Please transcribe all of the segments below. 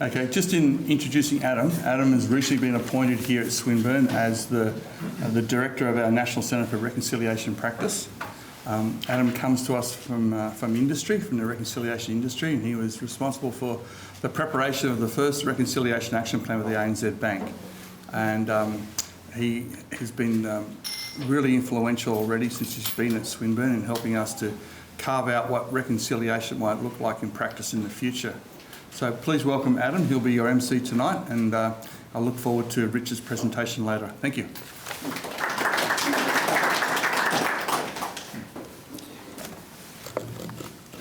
Okay, just in introducing Adam, Adam has recently been appointed here at Swinburne as the Director of our National Centre for Reconciliation Practice. Adam comes to us from industry, from the reconciliation industry, and he was responsible for the preparation of the first Reconciliation Action Plan with the ANZ Bank. And he has been really influential already since he's been at Swinburne in helping us to carve out what reconciliation might look like in practice in the future. So please welcome Adam. He'll be your MC tonight, and I look forward to Richard's presentation later. Thank you.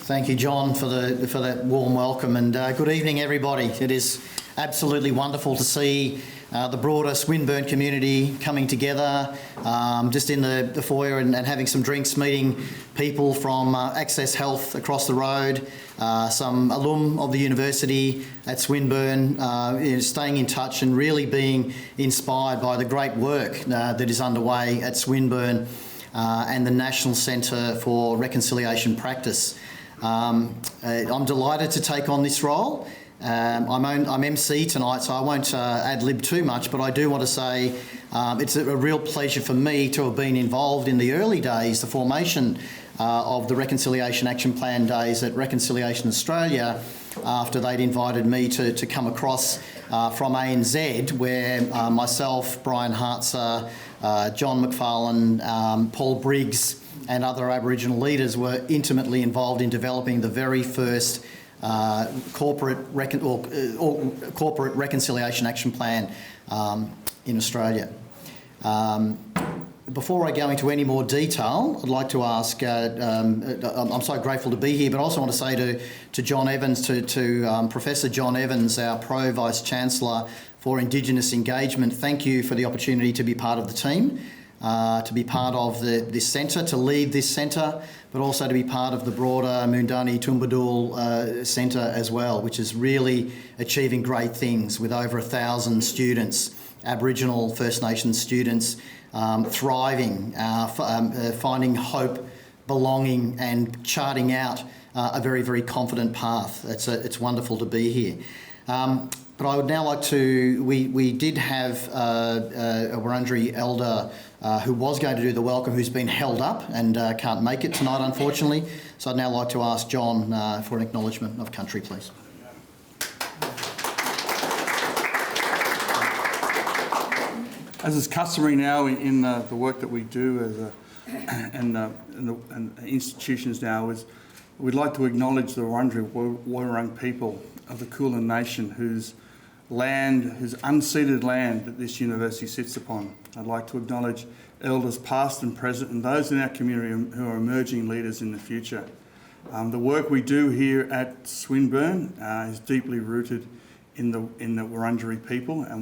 Thank you, John, for that warm welcome, and good evening, everybody. It is absolutely wonderful to see the broader Swinburne community coming together, just in the foyer and having some drinks, meeting people from Access Health across the road, some alum of the university at Swinburne, staying in touch and really being inspired by the great work that is underway at Swinburne and the National Centre for Reconciliation Practice. I'm delighted to take on this role. I'm MC tonight, so I won't ad-lib too much, but I do want to say it's a real pleasure for me to have been involved in the early days, the formation of the Reconciliation Action Plan days at Reconciliation Australia, after they'd invited me to come across from ANZ, where myself, Brian Hartzer, John McFarlane, Paul Briggs and other Aboriginal leaders were intimately involved in developing the very first corporate reconciliation action plan in Australia. Before I go into any more detail, I'd like to ask, I'm so grateful to be here, but I also want to say to John Evans, to Professor John Evans, our Pro Vice-Chancellor for Indigenous Engagement, thank you for the opportunity to be part of the team, to be part of this centre, to lead this centre, but also to be part of the broader Mundani Tumbadul Centre as well, which is really achieving great things with over 1,000 students, Aboriginal First Nations students, thriving, finding hope, belonging and charting out a very, very confident path. It's wonderful to be here. But I would now like to, we did have a Wurundjeri elder who was going to do the welcome, who's been held up and can't make it tonight, unfortunately. So I'd now like to ask John for an acknowledgement of country, please. As is customary now in the work that we do and institutions now, is we'd like to acknowledge the Wurundjeri Woi-wurrung people of the Kulin Nation, whose unceded land that this university sits upon. I'd like to acknowledge elders past and present and those in our community who are emerging leaders in the future. The work we do here at Swinburne is deeply rooted in the Wurundjeri people, and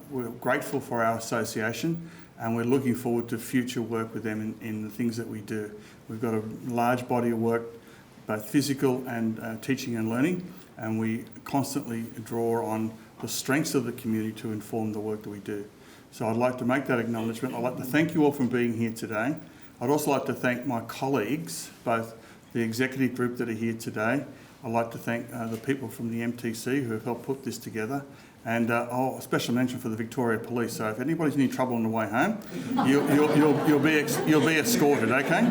we're grateful for our association, and we're looking forward to future work with them in the things that we do. We've got a large body of work, both physical and teaching and learning, and we constantly draw on the strengths of the community to inform the work that we do. So I'd like to make that acknowledgement. I'd like to thank you all for being here today. I'd also like to thank my colleagues, both the executive group that are here today. I'd like to thank the people from the MTC who have helped put this together, and a special mention for the Victoria Police. So if anybody's in any trouble on the way home, you'll be escorted. Okay.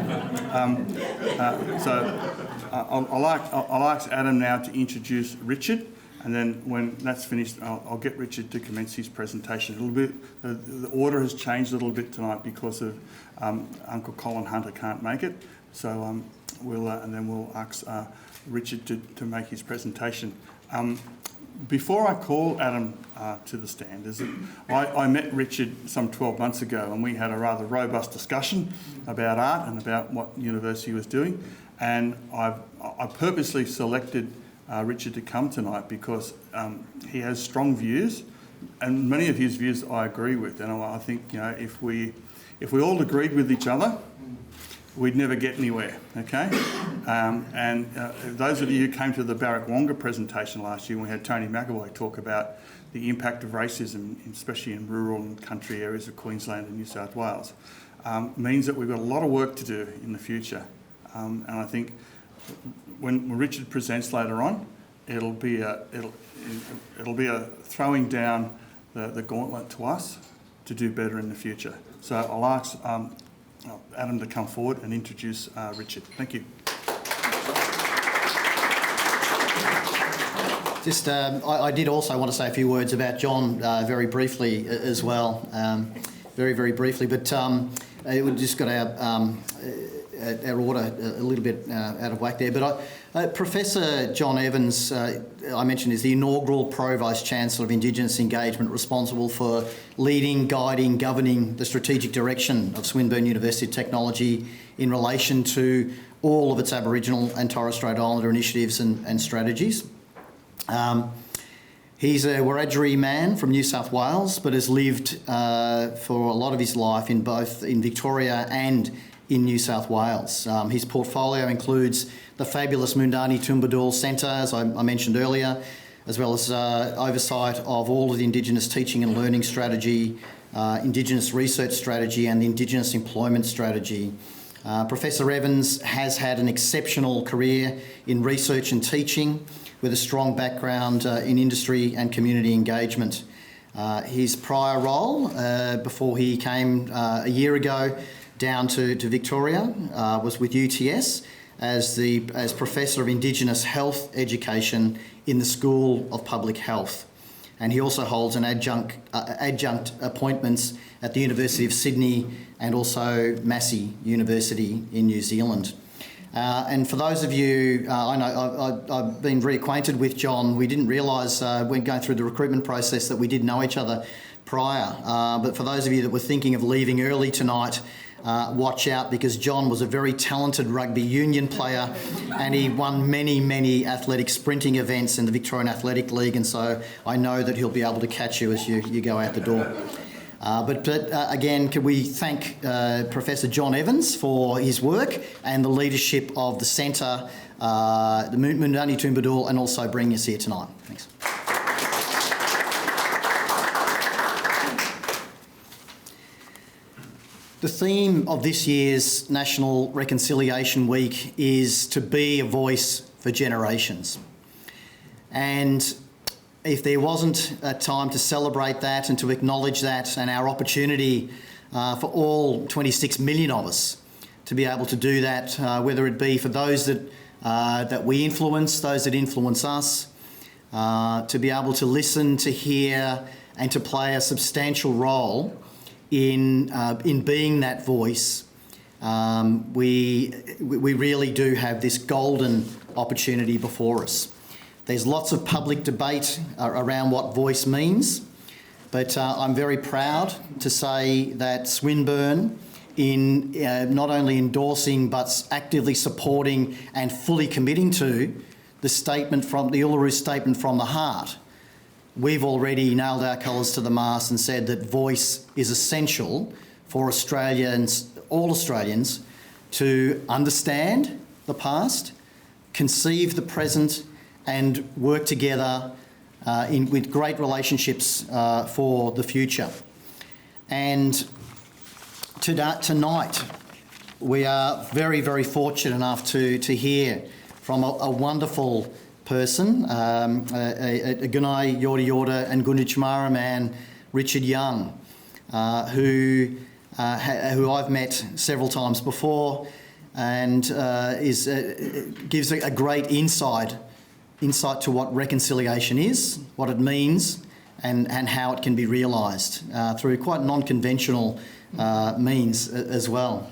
I'll ask Adam now to introduce Richard, and then when that's finished, I'll get Richard to commence his presentation. A little bit. The order has changed a little bit tonight because of Uncle Colin Hunter can't make it. So and then we'll ask Richard to make his presentation. Before I call Adam to the stand, I met Richard some 12 months ago, and we had a rather robust discussion about art and about what university was doing. And I purposely selected Richard to come tonight because he has strong views, and many of his views I agree with. And I think, you know, if we all agreed with each other, we'd never get anywhere, okay? Those of you who came to the Barrack presentation last year, when we had Tony McAvoy talk about the impact of racism, especially in rural and country areas of Queensland and New South Wales, means that we've got a lot of work to do in the future. And I think when Richard presents later on, it'll be a throwing down the gauntlet to us to do better in the future. So I'll ask Adam to come forward and introduce Richard. Thank you. Just, I did also want to say a few words about John very briefly as well, very briefly. But we just got our order a little bit out of whack there. But Professor John Evans, I mentioned, is the inaugural Pro-Vice-Chancellor of Indigenous Engagement, responsible for leading, guiding, governing the strategic direction of Swinburne University of Technology in relation to all of its Aboriginal and Torres Strait Islander initiatives and strategies. He's a Wiradjuri man from New South Wales, but has lived for a lot of his life in both in Victoria and in New South Wales. His portfolio includes the fabulous Mundani Tumbadul Centre, as I mentioned earlier, as well as oversight of all of the Indigenous teaching and learning strategy, Indigenous research strategy and the Indigenous employment strategy. Professor Evans has had an exceptional career in research and teaching, with a strong background in industry and community engagement. His prior role, before he came a year ago down to Victoria, was with UTS as Professor of Indigenous Health Education in the School of Public Health. And he also holds an adjunct appointments at the University of Sydney and also Massey University in New Zealand. And for those of you, I know I've been reacquainted with John. We didn't realise when going through the recruitment process that we did know each other prior. But for those of you that were thinking of leaving early tonight, watch out, because John was a very talented rugby union player and he won many athletic sprinting events in the Victorian Athletic League, and so I know that he'll be able to catch you as you go out the door. But again, can we thank Professor John Evans for his work and the leadership of the Centre, the Mundani Tumbadul, and also bringing us here tonight. Thanks. The theme of this year's National Reconciliation Week is to be a voice for generations. And if there wasn't a time to celebrate that and to acknowledge that, and our opportunity for all 26 million of us to be able to do that, whether it be for those that we influence, those that influence us, to be able to listen, to hear, and to play a substantial role in being that voice, we really do have this golden opportunity before us. There's lots of public debate around what voice means, but I'm very proud to say that Swinburne, in not only endorsing but actively supporting and fully committing to the statement from the Uluru Statement from the Heart, we've already nailed our colours to the mast and said that voice is essential for Australians, all Australians, to understand the past, conceive the present, and work together with great relationships for the future. And tonight, we are very fortunate enough to hear from a wonderful person, a Gunnai, Yorta Yorta and Gunditjmara man, Richard Young, who I've met several times before, and gives a great insight to what reconciliation is, what it means, and how it can be realised through quite non-conventional means as well.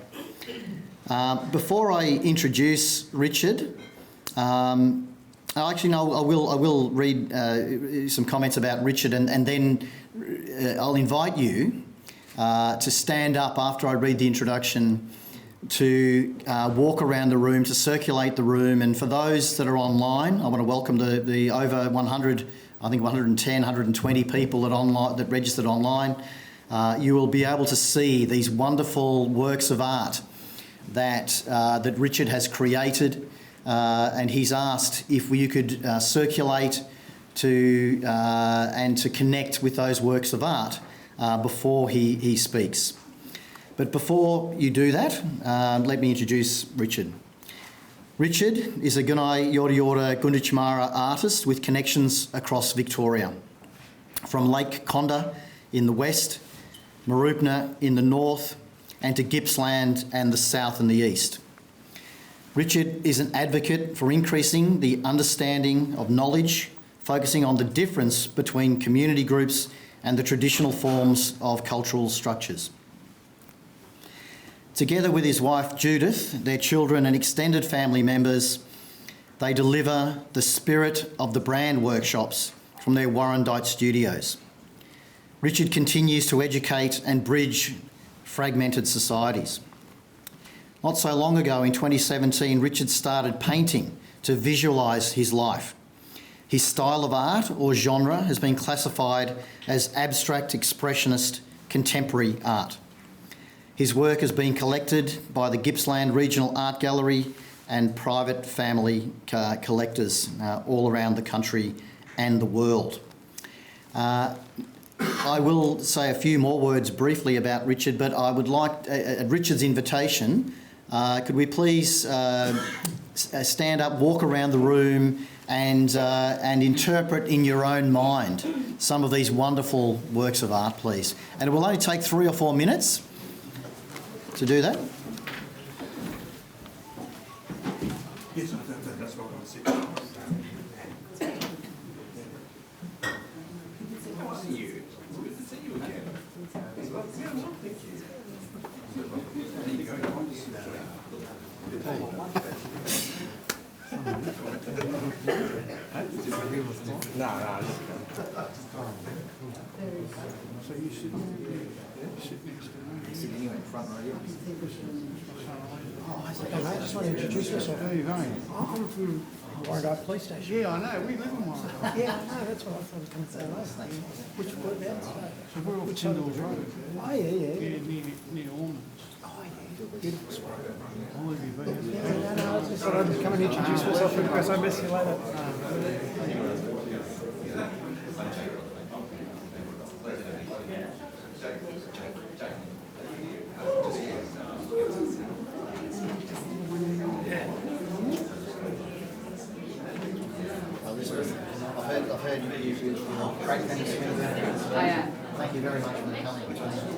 Before I introduce Richard, I will read some comments about Richard, and then I'll invite you to stand up after I read the introduction, to walk around the room, to circulate the room. And for those that are online, I want to welcome the over 100, I think 110, 120 people that registered online. You will be able to see these wonderful works of art that Richard has created, and he's asked if you could circulate and to connect with those works of art before he speaks. But before you do that, let me introduce Richard. Richard is a Gunnai, Yorta Yorta and Gunditjmara artist with connections across Victoria, from Lake Condah in the west, Mooroopna in the north, and to Gippsland and the south and the east. Richard is an advocate for increasing the understanding of knowledge, focusing on the difference between community groups and the traditional forms of cultural structures. Together with his wife Judith, their children and extended family members, they deliver the spirit of the brand workshops from their Warrandyte studios. Richard continues to educate and bridge fragmented societies. Not so long ago, in 2017, Richard started painting to visualise his life. His style of art or genre has been classified as abstract expressionist contemporary art. His work has been collected by the Gippsland Regional Art Gallery and private family collectors all around the country and the world. I will say a few more words briefly about Richard, but I would like, at Richard's invitation, could we please stand up, walk around the room and interpret in your own mind some of these wonderful works of art, please. And it will only take 3 or 4 minutes to do that. Yes, that's what I want to see. So you should sit next to me. Sit anyway in front row. Oh, I just want to introduce myself. Where are you going? I'm from Warrandyte Police Station. Yeah, I know. We live in Warrandyte. Yeah, I know. That's what I thought I was going to say last night. Which whereabouts? So we're off Tyndall's Road. Oh, yeah. Yeah, near Ormonds. Oh, yeah. Beautiful spot. I'll leave you be. Yeah, no, I just thought I'd come and introduce myself because I miss you later. I've heard you great fans. Thank you very much for coming.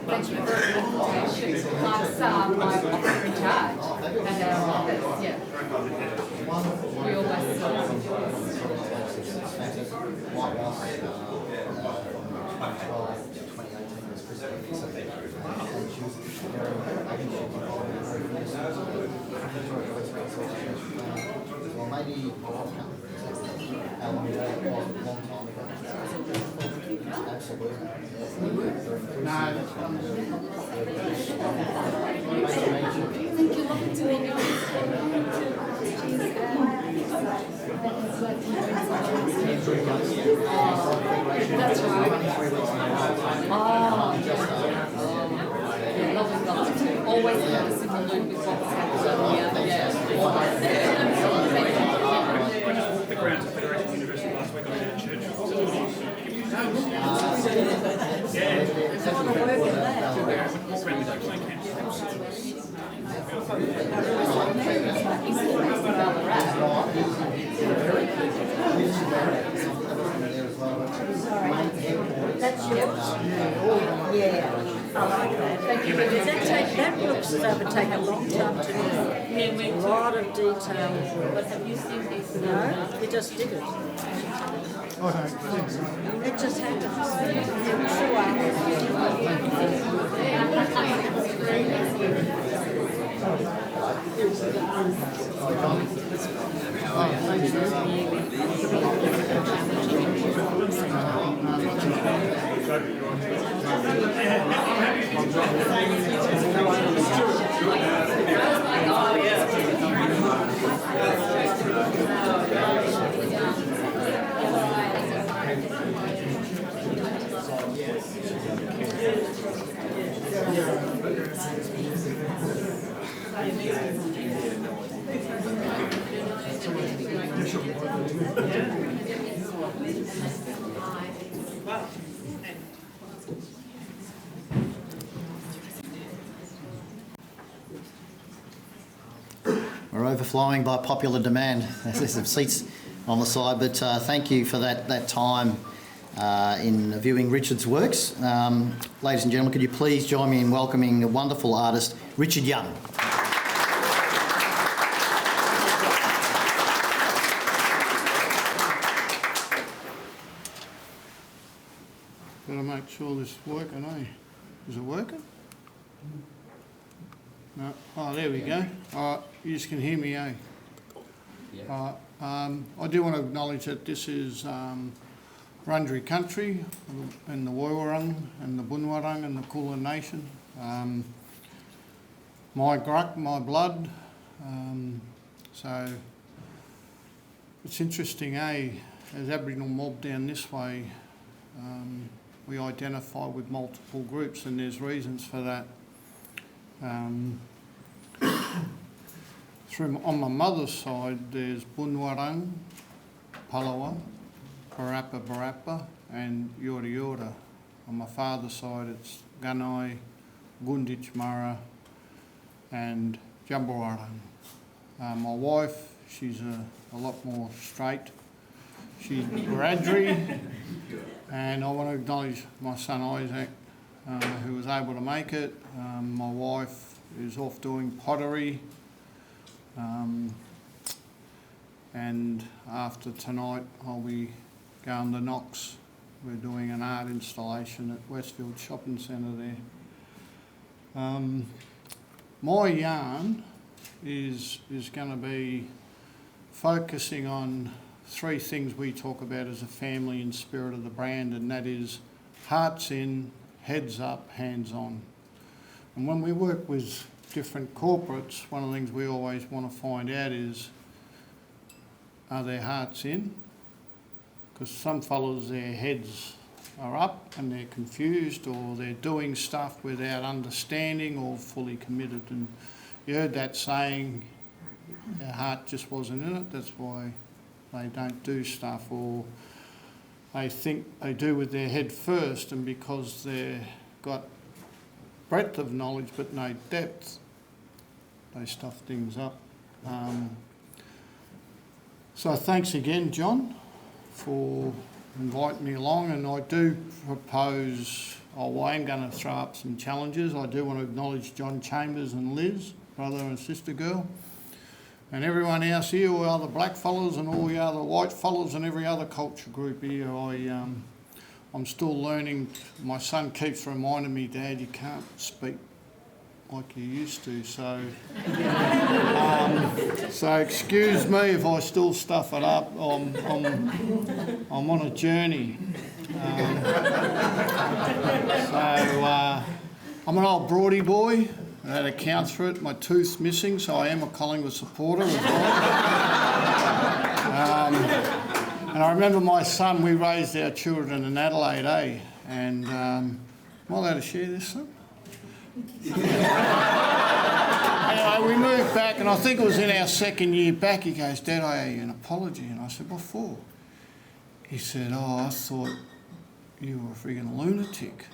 Thank you for the invitation. Plus, I'm officer in charge at our office. Yeah. We always well, maybe how long ago it was, a long time ago. Absolutely. Thank you. Lovely to meet you. That's right. Yeah, lovely too. Always keep us in the loop with what's happening. The grounds of Federation University last week on our church. That's yours? Yeah, I like that. Thank you. Does that take, that looks as though it would take a long time to do. A lot of detail. But have you seen this? No, we just did it. I don't think so. It just we're overflowing by popular demand. There's some seats on the side, but thank you for that time in viewing Richard's works. Ladies and gentlemen, could you please join me in welcoming a wonderful artist, Richard Young. Gotta make sure this is working, eh? Is it working? No. Oh, there we go. All right, you just can hear me, eh? Yeah. I do want to acknowledge that this is Wurundjeri country and the Woiwurrung and the Bunurong and the Kulin Nation. My gruck, my blood. So it's interesting, eh? As Aboriginal mob down this way, we identify with multiple groups, and there's reasons for that. On my mother's side, there's Bunurong, Palawa, Barappa, and Yorta Yorta. On my father's side, it's Gunnai, Gunditjmara, and Jumbarang. My wife, she's a lot more straight. She's Wiradjuri, and I want to acknowledge my son Isaac, who was able to make it. My wife is off doing pottery, and after tonight I'll be going to Knox. We're doing an art installation at Westfield Shopping Centre there. My yarn is going to be focusing on three things we talk about as a family in spirit of the brand, and that is hearts in, heads up, hands on. And when we work with different corporates, one of the things we always want to find out is, are their hearts in? Because some fellas, their heads are up and they're confused, or they're doing stuff without understanding or fully committed. And you heard that saying, their heart just wasn't in it, that's why they don't do stuff, or they think they do with their head first, and because they've got breadth of knowledge but no depth, they stuff things up. So thanks again, John, for inviting me along, and I do propose, I am going to throw up some challenges. I do want to acknowledge John Chambers and Liz, brother and sister girl, and everyone else here, all other black fellas and all the other white fellas and every other culture group here. I'm still learning. My son keeps reminding me, Dad, you can't speak like you used to, so so excuse me if I still stuff it up. I'm on a journey. I'm an old Broady boy. That accounts for it. My tooth's missing, so I am a Collingwood supporter as well. And I remember my son, we raised our children in Adelaide, eh? And am I allowed to share this, son? Anyway, we moved back, and I think it was in our second year back. He goes, Dad, I owe you an apology. And I said, what for? He said, oh, I thought you were a friggin' lunatic.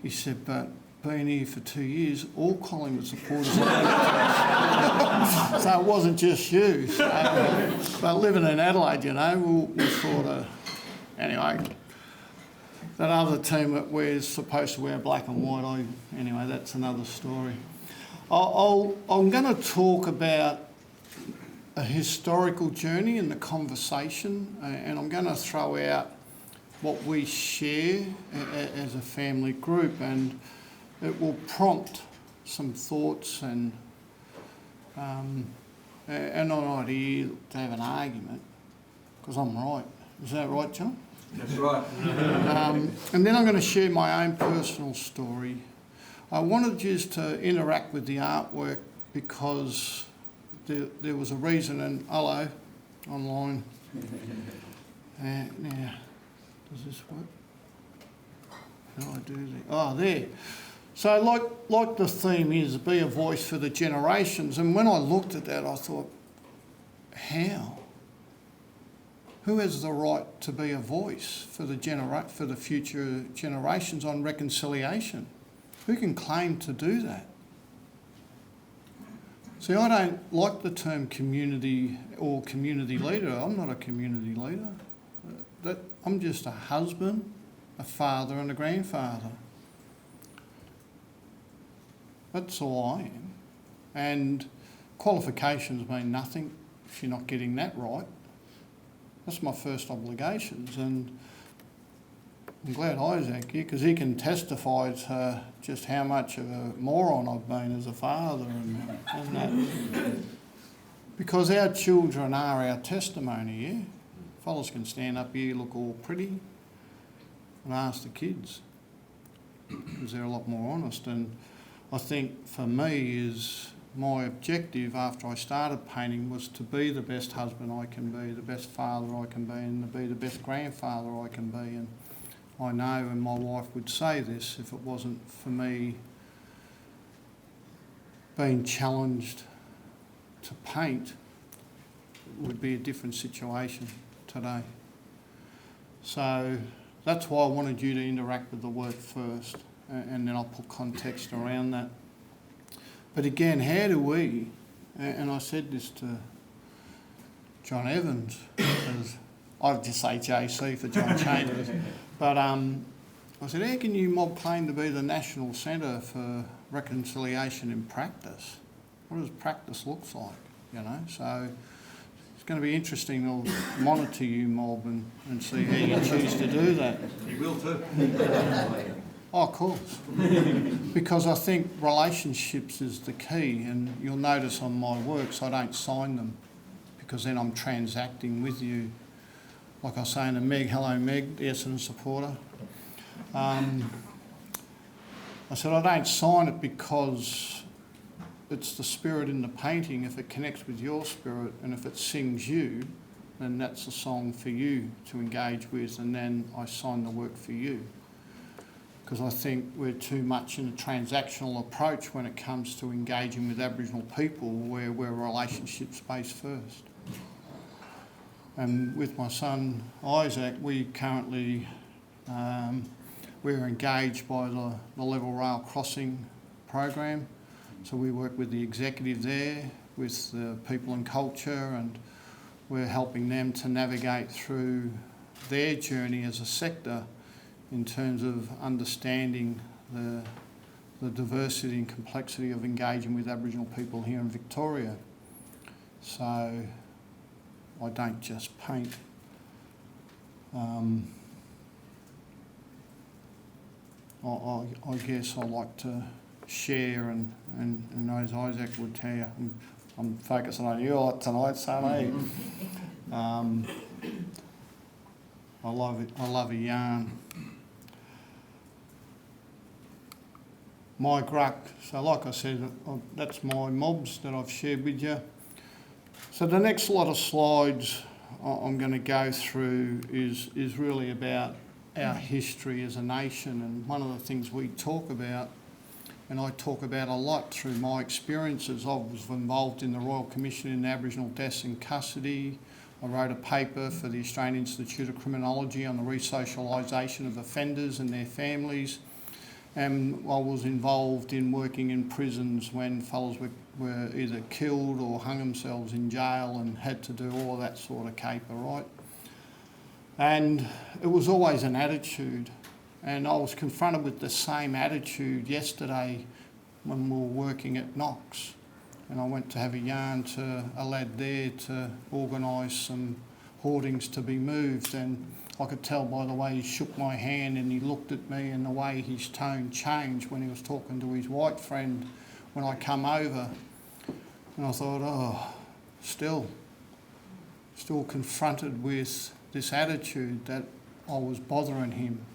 He said, but been here for 2 years, all Collingwood supporters so it wasn't just you. But living in Adelaide, you know, we sort of... Anyway, that other team that wears supposed to wear black and white, anyway, that's another story. I'm going to talk about a historical journey in the conversation, and I'm going to throw out what we share as a family group, and it will prompt some thoughts and I'm not here to have an argument, because I'm right. Is that right, John? That's right. And then I'm going to share my own personal story. I wanted just to interact with the artwork because there was a reason, and hello, online. Now, does this work? How do I do that? Oh, there. So like the theme is, be a voice for the generations. And when I looked at that, I thought, how? Who has the right to be a voice for the future generations on reconciliation? Who can claim to do that? See, I don't like the term community or community leader. I'm not a community leader. I'm just a husband, a father and a grandfather. That's all I am. And qualifications mean nothing if you're not getting that right. That's my first obligations, and I'm glad Isaac's here because he can testify to just how much of a moron I've been as a father and that. Because our children are our testimony, yeah? Fellas can stand up here, look all pretty, and ask the kids because they're a lot more honest. And I think for me is my objective after I started painting was to be the best husband I can be, the best father I can be, and to be the best grandfather I can be. And I know, and my wife would say this, if it wasn't for me being challenged to paint, it would be a different situation today. So that's why I wanted you to interact with the work first, and then I'll put context around that. But again, how do we, and I said this to John Evans, because I just say JC for John Chambers, but I said, how can you mob claim to be the National Centre for Reconciliation in Practice? What does practice look like, you know? So it's going to be interesting to monitor you, mob, and see how you choose to do that. You will too. Oh, of course. Because I think relationships is the key, and you'll notice on my works I don't sign them because then I'm transacting with you. Like I was saying to Meg, hello Meg, the Essendon supporter. I said I don't sign it because it's the spirit in the painting. If it connects with your spirit and if it sings you, then that's a song for you to engage with, and then I sign the work for you. Because I think we're too much in a transactional approach when it comes to engaging with Aboriginal people, where we're relationship based first. And with my son Isaac, we currently we're engaged by the Level Rail Crossing program. So we work with the executive there, with the people and culture, and we're helping them to navigate through their journey as a sector in terms of understanding the diversity and complexity of engaging with Aboriginal people here in Victoria. So I don't just paint. I guess I like to share, and as Isaac would tell you, I'm focusing on you a lot tonight, sonny. I love it. I love a yarn. My gruck, so like I said, that's my mobs that I've shared with you. So the next lot of slides I'm going to go through is really about our history as a nation, and one of the things we talk about, and I talk about a lot through my experiences. I was involved in the Royal Commission in Aboriginal Deaths in Custody. I wrote a paper for the Australian Institute of Criminology on the resocialisation of offenders and their families. And I was involved in working in prisons when fellas were either killed or hung themselves in jail, and had to do all of that sort of caper, right? And it was always an attitude. And I was confronted with the same attitude yesterday when we were working at Knox. And I went to have a yarn to a lad there to organise some hoardings to be moved, and I could tell by the way he shook my hand and he looked at me and the way his tone changed when he was talking to his white friend when I come over. And I thought, oh, still confronted with this attitude that I was bothering him.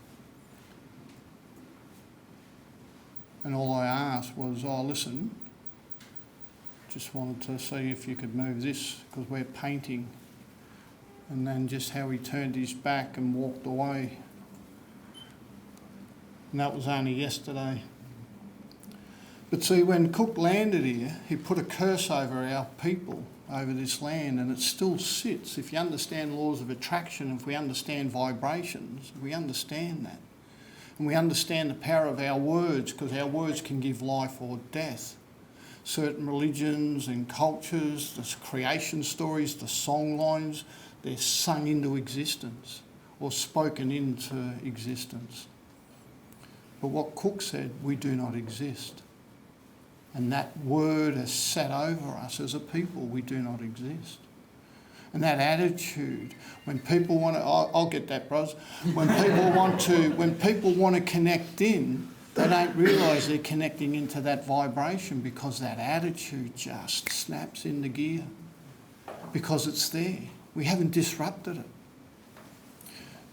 And all I asked was, oh, listen, just wanted to see if you could move this because we're painting. And then just how he turned his back and walked away. And that was only yesterday. But see, when Cook landed here, he put a curse over our people, over this land, and it still sits. If you understand laws of attraction, if we understand vibrations, we understand that. And we understand the power of our words, because our words can give life or death. certain religions and cultures, the creation stories, the song lines, they're sung into existence or spoken into existence. But what Cook said, we do not exist. And that word has sat over us as a people, we do not exist. And that attitude, when people want to, I'll get that, bros. When people want to connect in, they don't realise they're connecting into that vibration because that attitude just snaps into gear because it's there. We haven't disrupted it.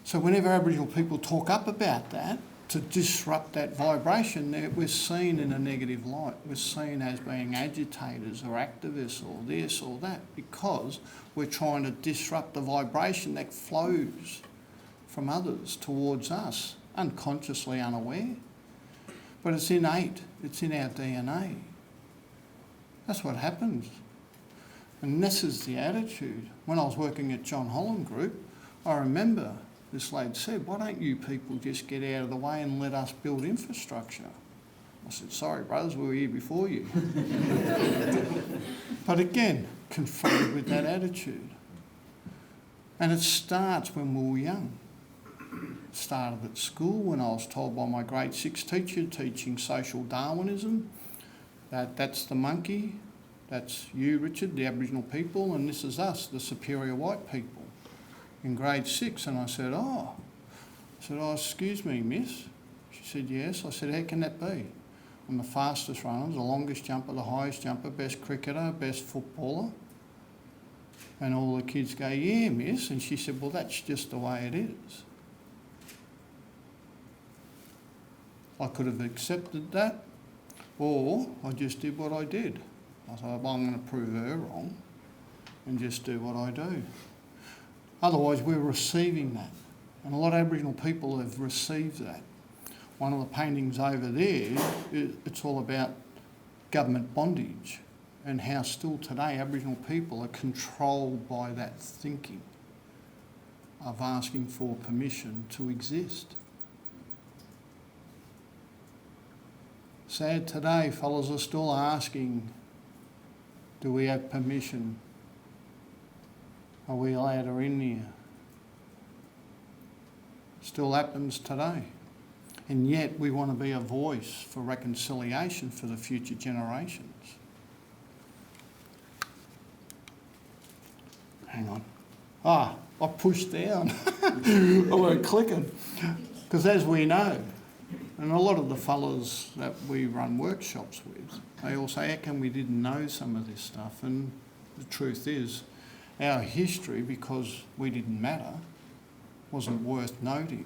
So whenever Aboriginal people talk up about that, to disrupt that vibration, we're seen in a negative light. We're seen as being agitators or activists or this or that because we're trying to disrupt the vibration that flows from others towards us, unconsciously unaware. But it's innate, it's in our DNA. That's what happens. And this is the attitude. When I was working at John Holland Group, I remember this lady said, why don't you people just get out of the way and let us build infrastructure? I said, sorry brothers, we were here before you. But again, confronted with that attitude. And it starts when we were young. It started at school when I was told by my grade 6 teacher teaching social Darwinism that that's the monkey, that's you, Richard, the Aboriginal people, and this is us, the superior white people. In grade 6, and I said, oh, excuse me, miss. She said, yes. I said, how can that be? I'm the fastest runner, the longest jumper, the highest jumper, best cricketer, best footballer. And all the kids go, yeah, miss. And she said, well, that's just the way it is. I could have accepted that, or I just did what I did. I thought, well, I'm going to prove her wrong and just do what I do. Otherwise, we're receiving that. And a lot of Aboriginal people have received that. One of the paintings over there, it's all about government bondage and how still today Aboriginal people are controlled by that thinking of asking for permission to exist. Sad today, fellas are still asking, do we have permission? Are we allowed her in here? Still happens today. And yet we want to be a voice for reconciliation for the future generations. Hang on. I pushed down. I weren't clicking. Because as we know, and a lot of the fellas that we run workshops with, they all say, how come we didn't know some of this stuff? And the truth is, our history, because we didn't matter, wasn't worth noting.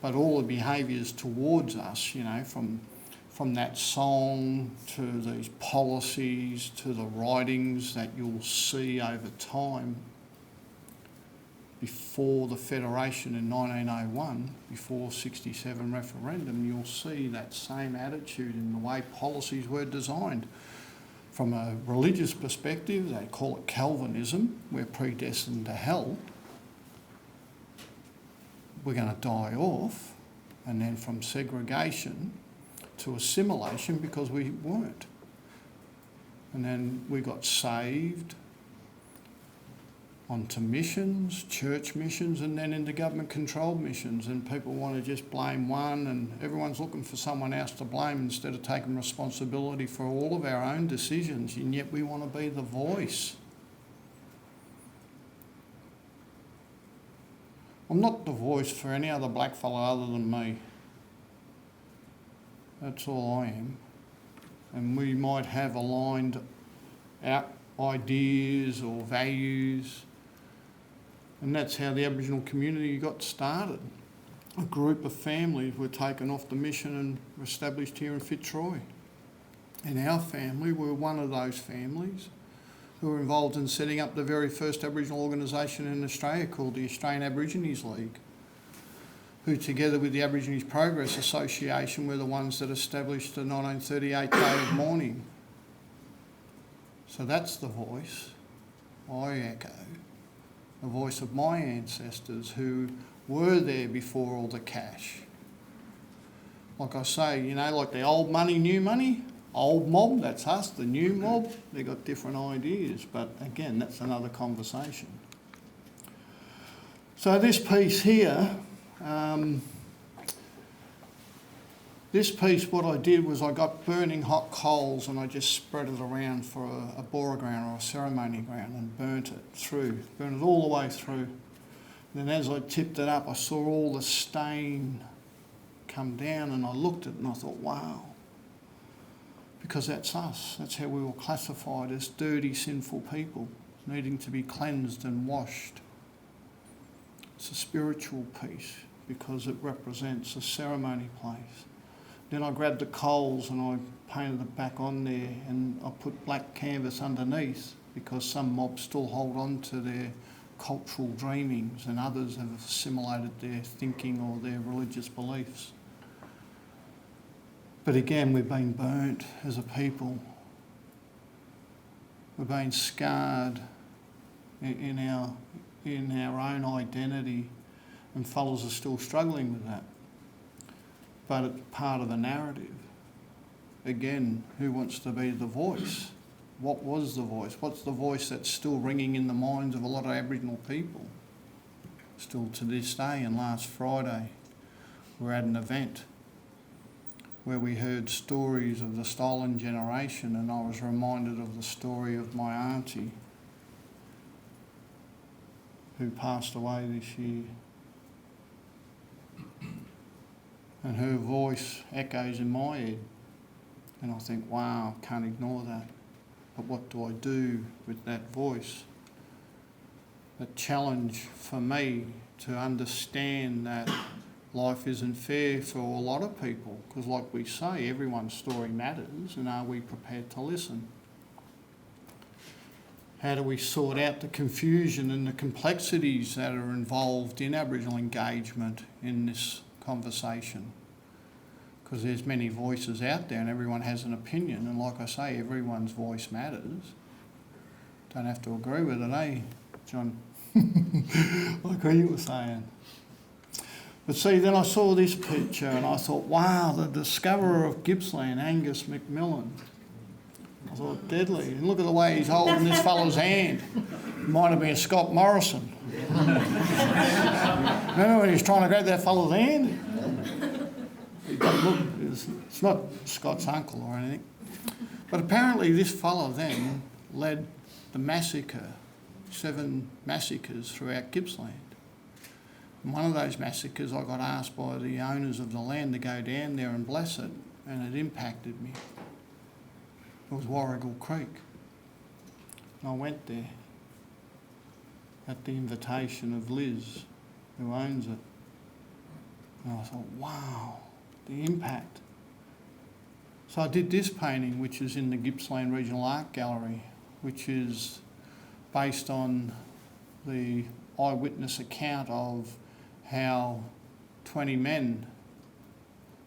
But all the behaviours towards us, you know, from that song to these policies to the writings that you'll see over time, before the Federation in 1901, before 67 referendum, you'll see that same attitude in the way policies were designed. From a religious perspective, they call it Calvinism, we're predestined to hell. We're going to die off. And then from segregation to assimilation because we weren't. And then we got saved onto missions, church missions, and then into government-controlled missions. And people want to just blame one, and everyone's looking for someone else to blame instead of taking responsibility for all of our own decisions. And yet we want to be the voice. I'm not the voice for any other blackfellow other than me. That's all I am. And we might have aligned out ideas or values. And that's how the Aboriginal community got started. A group of families were taken off the mission and established here in Fitzroy. And our family were one of those families who were involved in setting up the very first Aboriginal organisation in Australia called the Australian Aborigines League, who together with the Aborigines Progress Association were the ones that established the 1938 Day of Mourning. So that's the voice I echo, the voice of my ancestors who were there before all the cash. Like I say, you know, like the old money, new money, old mob, that's us, the new mob, they've got different ideas, but again, that's another conversation. So this piece here, what I did was I got burning hot coals and I just spread it around for a bora ground or a ceremony ground and burnt it all the way through. And then as I tipped it up, I saw all the stain come down and I looked at it and I thought, wow. Because that's us. That's how we were classified, as dirty, sinful people, needing to be cleansed and washed. It's a spiritual piece because it represents a ceremony place. Then I grabbed the coals and I painted it back on there and I put black canvas underneath because some mobs still hold on to their cultural dreamings and others have assimilated their thinking or their religious beliefs. But again, we've been burnt as a people. We've been scarred in our own identity, and fellas are still struggling with that. But it's part of the narrative. Again, who wants to be the voice? What was the voice? What's the voice that's still ringing in the minds of a lot of Aboriginal people? Still to this day, and last Friday, we're at an event where we heard stories of the stolen generation, and I was reminded of the story of my auntie who passed away this year. And her voice echoes in my head. And I think, wow, can't ignore that. But what do I do with that voice? The challenge for me to understand that life isn't fair for a lot of people, because like we say, everyone's story matters, and are we prepared to listen? How do we sort out the confusion and the complexities that are involved in Aboriginal engagement in this conversation? Because there's many voices out there and everyone has an opinion, and like I say, everyone's voice matters. Don't have to agree with it, eh, John? Like what you were saying. But see, then I saw this picture and I thought, wow, the discoverer of Gippsland, Angus McMillan. I thought, deadly. And look at the way he's holding this fellow's hand. Might have been Scott Morrison. Remember when he was trying to grab that fellow's hand? He doesn't look, it's not Scott's uncle or anything. But apparently this fellow then led the massacre, 7 massacres throughout Gippsland. One of those massacres, I got asked by the owners of the land to go down there and bless it, and it impacted me. It was Warrigal Creek. And I went there at the invitation of Liz, who owns it. And I thought, wow, the impact. So I did this painting, which is in the Gippsland Regional Art Gallery, which is based on the eyewitness account of how 20 men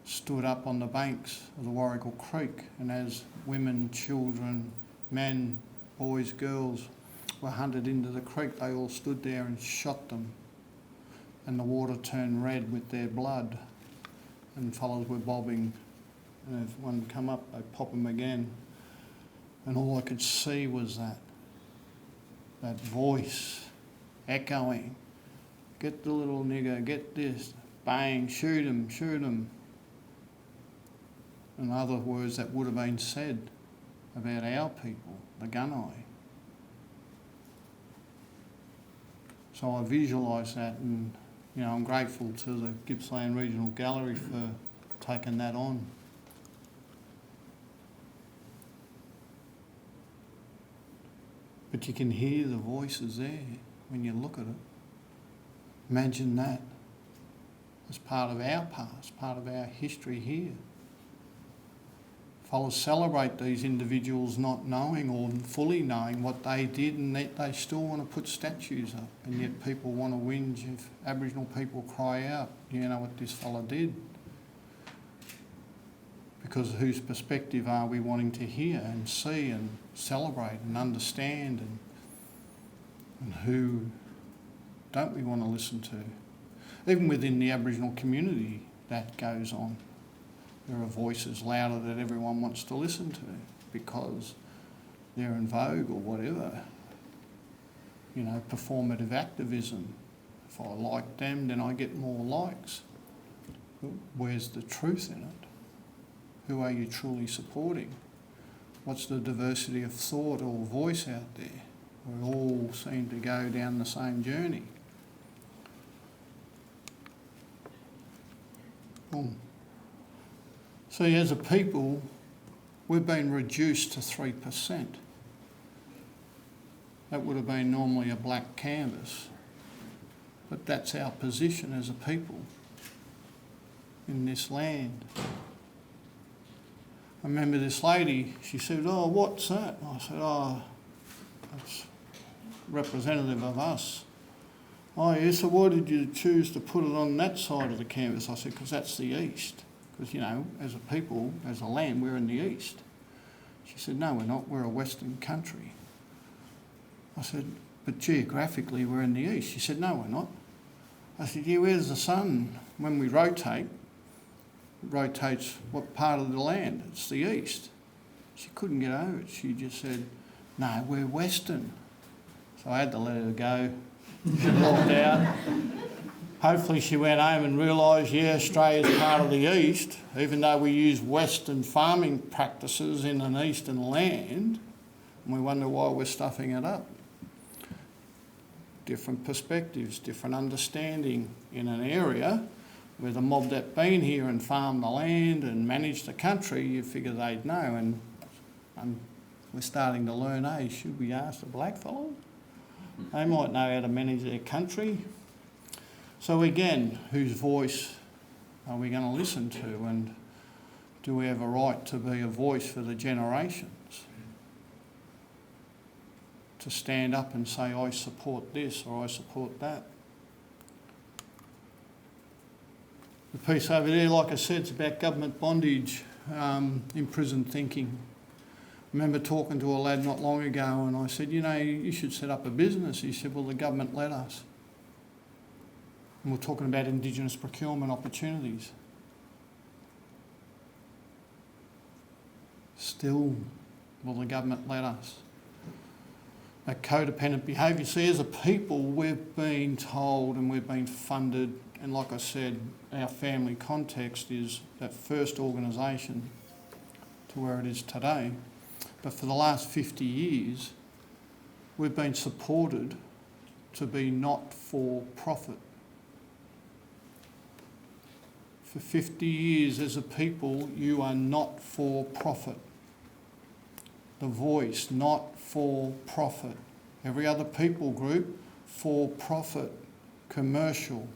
stood up on the banks of the Warrigal Creek, and as women, children, men, boys, girls were hunted into the creek, they all stood there and shot them, and the water turned red with their blood, and fellows were bobbing, and if one come up, they pop them again, and all I could see was that voice echoing. Get the little nigger, get this, bang, shoot him, shoot him. And other words that would have been said about our people, the Gunnai. So I visualised that, and I'm grateful to the Gippsland Regional Gallery for taking that on. But you can hear the voices there when you look at it. Imagine that as part of our past, part of our history here. Fellows celebrate these individuals not knowing or fully knowing what they did, and that they still want to put statues up, and yet people want to whinge if Aboriginal people cry out, you know what this fella did. Because whose perspective are we wanting to hear and see and celebrate and understand, and who don't we want to listen to? Even within the Aboriginal community, that goes on. There are voices louder that everyone wants to listen to because they're in vogue or whatever. You know, performative activism. If I like them, then I get more likes. Where's the truth in it? Who are you truly supporting? What's the diversity of thought or voice out there? We all seem to go down the same journey. See, as a people, we've been reduced to 3%. That would have been normally a black canvas. But that's our position as a people in this land. I remember this lady, she said, "Oh, what's that?" I said, "Oh, that's representative of us." "Oh, yeah, so why did you choose to put it on that side of the canvas?" I said, "Because that's the east. Because, you know, as a people, as a land, we're in the east." She said, "No, we're not. We're a Western country." I said, "But geographically, we're in the east." She said, "No, we're not." I said, "Yeah, where's the sun? When we rotate, it rotates what part of the land? It's the east." She couldn't get over it. She just said, "No, we're Western." So I had to let her go. She walked out. Hopefully she went home and realised, yeah, Australia's part of the east, even though we use Western farming practices in an eastern land, and we wonder why we're stuffing it up. Different perspectives, different understanding in an area where the mob that been here and farmed the land and managed the country, you figure they'd know. And we're starting to learn, hey, should we ask the blackfellow? They might know how to manage their country. So again, whose voice are we going to listen to, and do we have a right to be a voice for the generations? To stand up and say, I support this or I support that. The piece over there, like I said, it's about government bondage, imprisoned thinking. I remember talking to a lad not long ago and I said, you know, you should set up a business. He said, well, the government let us. And we're talking about Indigenous procurement opportunities. Still, will the government let us? That codependent behaviour. See, as a people, we've been told and we've been funded, and like I said, our family context is that first organisation to where it is today. But for the last 50 years, we've been supported to be not for profit. For 50 years as a people, you are not for profit. The voice, not for profit. Every other people group, for profit, commercial,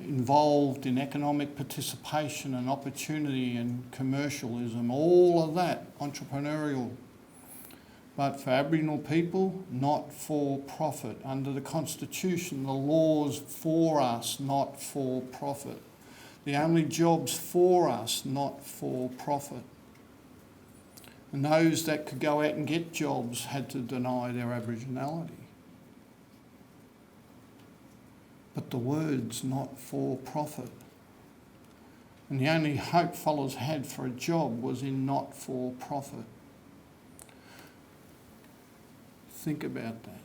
involved in economic participation and opportunity and commercialism, all of that, entrepreneurial. But for Aboriginal people, not for profit. Under the Constitution, the laws for us, not for profit. The only jobs for us, not for profit. And those that could go out and get jobs had to deny their Aboriginality. But the words, not for profit. And the only hope fellows had for a job was in not for profit. Think about that.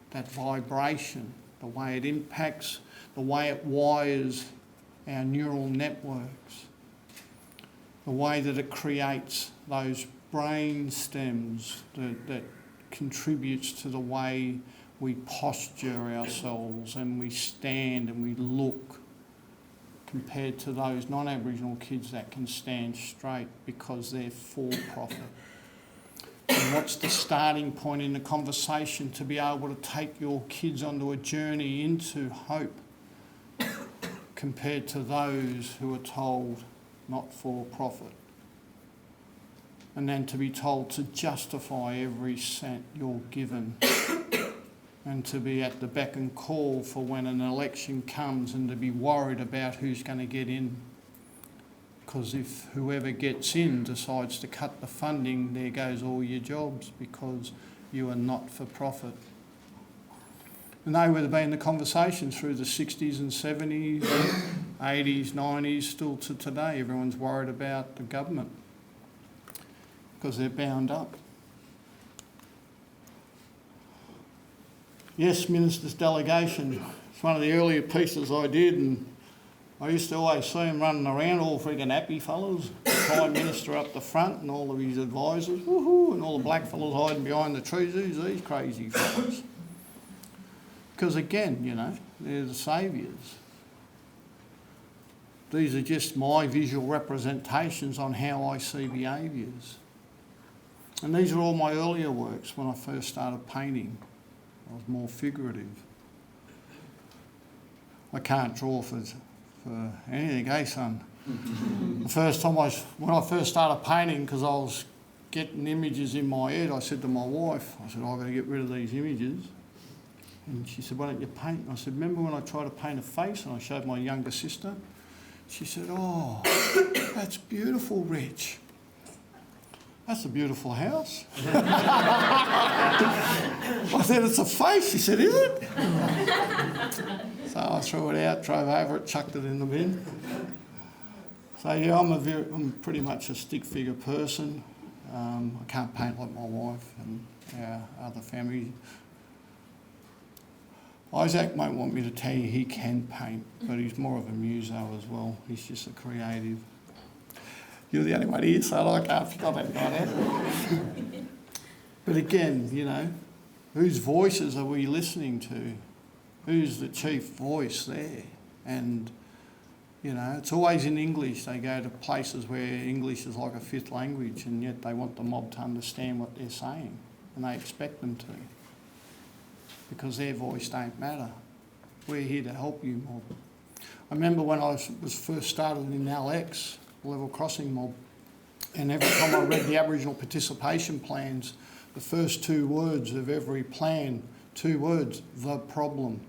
That vibration, the way it impacts, the way it wires our neural networks, the way that it creates those brain stems that contributes to the way we posture ourselves and we stand and we look, compared to those non-Aboriginal kids that can stand straight because they're for profit. And what's the starting point in the conversation to be able to take your kids onto a journey into hope compared to those who are told not for profit? And then to be told to justify every cent you're given and to be at the beck and call for when an election comes and to be worried about who's going to get in. Because if whoever gets in decides to cut the funding, there goes all your jobs because you are not for profit. And they would have been the conversations through the 60s and 70s, 80s, 90s, still to today, everyone's worried about the government because they're bound up. Yes, Minister's delegation. It's one of the earlier pieces I did, and I used to always see them running around, all friggin' happy fellas. The Prime Minister up the front and all of his advisors, woohoo, and all the black fellas hiding behind the trees. Who's these crazy fellas? Because again, you know, they're the saviours. These are just my visual representations on how I see behaviours. And these are all my earlier works when I first started painting. I was more figurative. I can't draw for anything, eh, son? The first time when I first started painting, because I was getting images in my head, I said to my wife, I said, I've got to get rid of these images. And she said, why don't you paint? And I said, remember when I tried to paint a face and I showed my younger sister? She said, oh, that's beautiful, Rich. That's a beautiful house. I said, it's a face. She said, is it? So I threw it out, drove over it, chucked it in the bin. So yeah, I'm pretty much a stick figure person. I can't paint like my wife and our other family. Isaac won't want me to tell you he can paint, but he's more of a muso as well. He's just a creative. You're the only one here, so I can't pick up that guy out. But again, you know, whose voices are we listening to? Who's the chief voice there? And, you know, it's always in English. They go to places where English is like a fifth language, and yet they want the mob to understand what they're saying, and they expect them to, because their voice don't matter. We're here to help you, mob. I remember when I was first started in LX, Level Crossing mob, and every time I read the Aboriginal participation plans, the first 2 words of every plan, 2 words, the problem.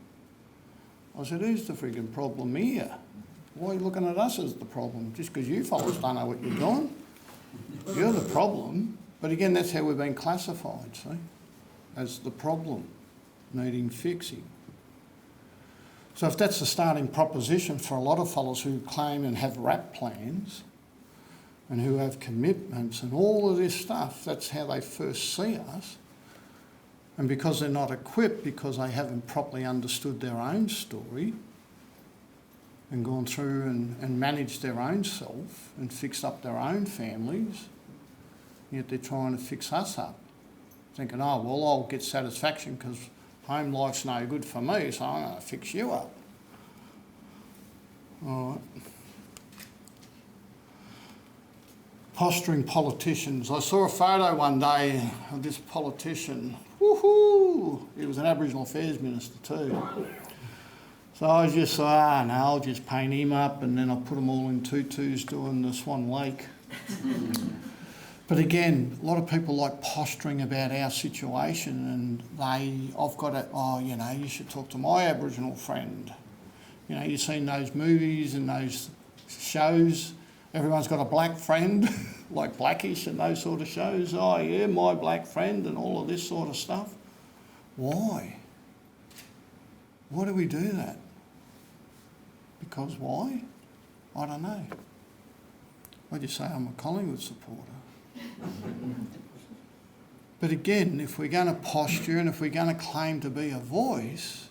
I said, who's the friggin' problem here? Why are you looking at us as the problem? Just because you fellas don't know what you're doing? You're the problem. But again, that's how we've been classified, see, as the problem, needing fixing. So if that's the starting proposition for a lot of fellas who claim and have RAP plans and who have commitments and all of this stuff, that's how they first see us. And because they're not equipped, because they haven't properly understood their own story and gone through and managed their own self and fixed up their own families, yet they're trying to fix us up, thinking, oh, well, I'll get satisfaction because home life's no good for me, so I'm going to fix you up. All right. Posturing politicians. I saw a photo one day of this politician. Woohoo! He was an Aboriginal Affairs Minister too. So I was just like, no, I'll just paint him up, and then I'll put them all in tutus doing the Swan Lake. But again, a lot of people like posturing about our situation, and I've got to, oh, you know, you should talk to my Aboriginal friend. You know, you've seen those movies and those shows, everyone's got a black friend, like Blackish and those sort of shows. Oh yeah, my black friend and all of this sort of stuff. Why? Why do we do that? Because why? I don't know. I just say I'm a Collingwood supporter. But again, if we're going to posture and if we're going to claim to be a voice,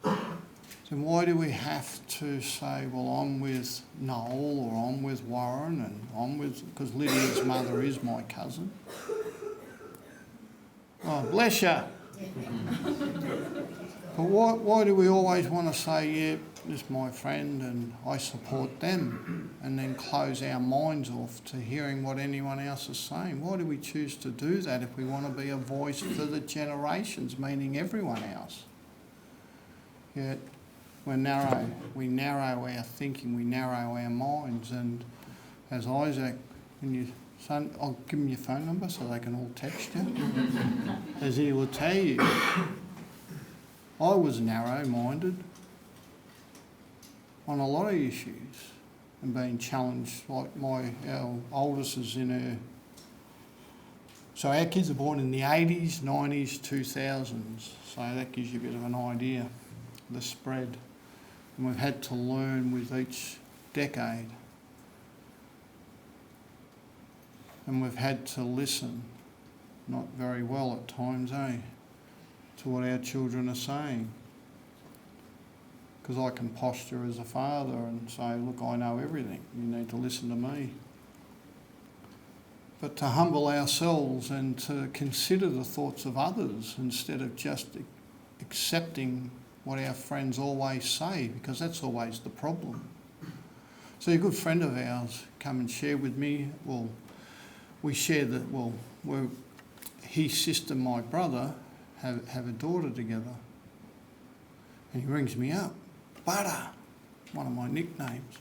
then why do we have to say, well, I'm with Noel or I'm with Warren and I'm with, because Lydia's mother is my cousin. Oh, bless you. But why do we always want to say, yeah, this is my friend and I support them, and then close our minds off to hearing what anyone else is saying? Why do we choose to do that if we want to be a voice for the generations, meaning everyone else? Yet we're narrow. We narrow our thinking, we narrow our minds, and as Isaac, when you son, I'll give them your phone number so they can all text you. As he will tell you, I was narrow-minded on a lot of issues and being challenged, like our oldest is in her... So our kids are born in the 80s, 90s, 2000s, so that gives you a bit of an idea, the spread. And we've had to learn with each decade. And we've had to listen, not very well at times, to what our children are saying. Because I can posture as a father and say, look, I know everything, you need to listen to me. But to humble ourselves and to consider the thoughts of others instead of just accepting what our friends always say, because that's always the problem. So a good friend of ours come and share with me, well, we share that, well, his sister and my brother have a daughter together. And he rings me up, Butter, one of my nicknames.